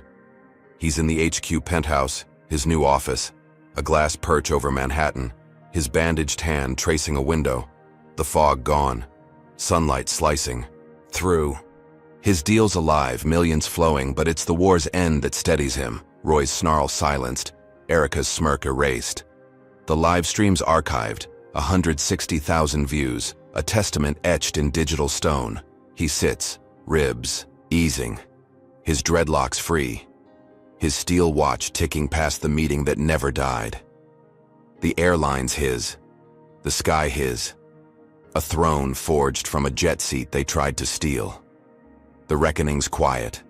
He's in the HQ penthouse, his new office, a glass perch over Manhattan, his bandaged hand tracing a window, the fog gone, sunlight slicing through. His deal's alive, millions flowing, but it's the war's end that steadies him. Roy's snarl silenced, Erica's smirk erased. The live stream's archived, 160,000 views, a testament etched in digital stone. He sits, ribs easing, his dreadlocks free, his steel watch ticking past the meeting that never died. The airline's his, the sky his, a throne forged from a jet seat they tried to steal. The reckoning's quiet,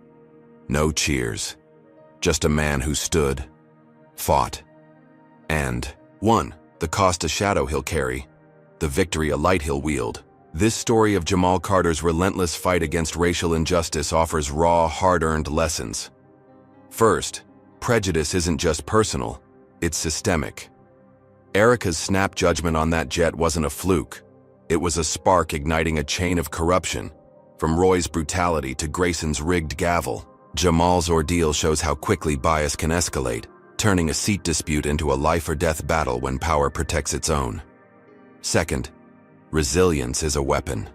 no cheers, just a man who stood, fought, and won. The cost a shadow he'll carry, the victory a light he'll wield. This story of Jamal Carter's relentless fight against racial injustice offers raw, hard-earned lessons. First, prejudice isn't just personal, it's systemic. Erica's snap judgment on that jet wasn't a fluke. It was a spark igniting a chain of corruption. From Roy's brutality to Grayson's rigged gavel, Jamal's ordeal shows how quickly bias can escalate, turning a seat dispute into a life-or-death battle when power protects its own. Second, resilience is a weapon.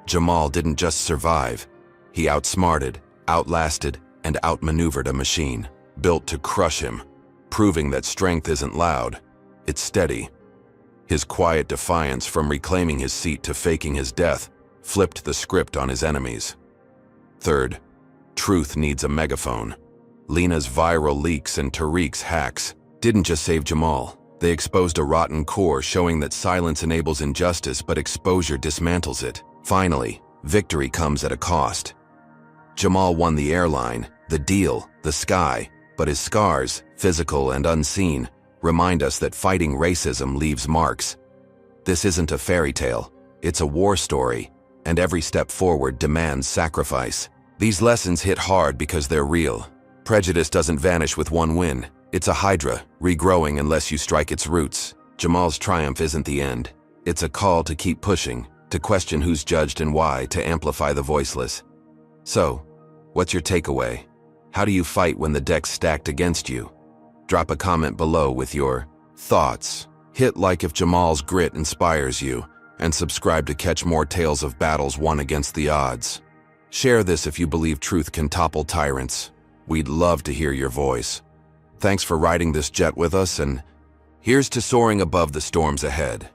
Jamal didn't just survive. He outsmarted, outlasted, and outmaneuvered a machine, built to crush him, proving that strength isn't loud, it's steady. His quiet defiance from reclaiming his seat to faking his death flipped the script on his enemies. Third, truth needs a megaphone. Lena's viral leaks and Tariq's hacks didn't just save Jamal. They exposed a rotten core, showing that silence enables injustice, but exposure dismantles it. Finally, victory comes at a cost. Jamal won the airline, the deal, the sky, but his scars, physical and unseen, remind us that fighting racism leaves marks. This isn't a fairy tale, it's a war story, and every step forward demands sacrifice. These lessons hit hard because they're real. Prejudice doesn't vanish with one win. It's a hydra, regrowing unless you strike its roots. Jamal's triumph isn't the end. It's a call to keep pushing, to question who's judged and why, to amplify the voiceless. So, what's your takeaway? How do you fight when the deck's stacked against you? Drop a comment below with your thoughts. Hit like if Jamal's grit inspires you, and subscribe to catch more tales of battles won against the odds. Share this if you believe truth can topple tyrants. We'd love to hear your voice. Thanks for riding this jet with us, and here's to soaring above the storms ahead.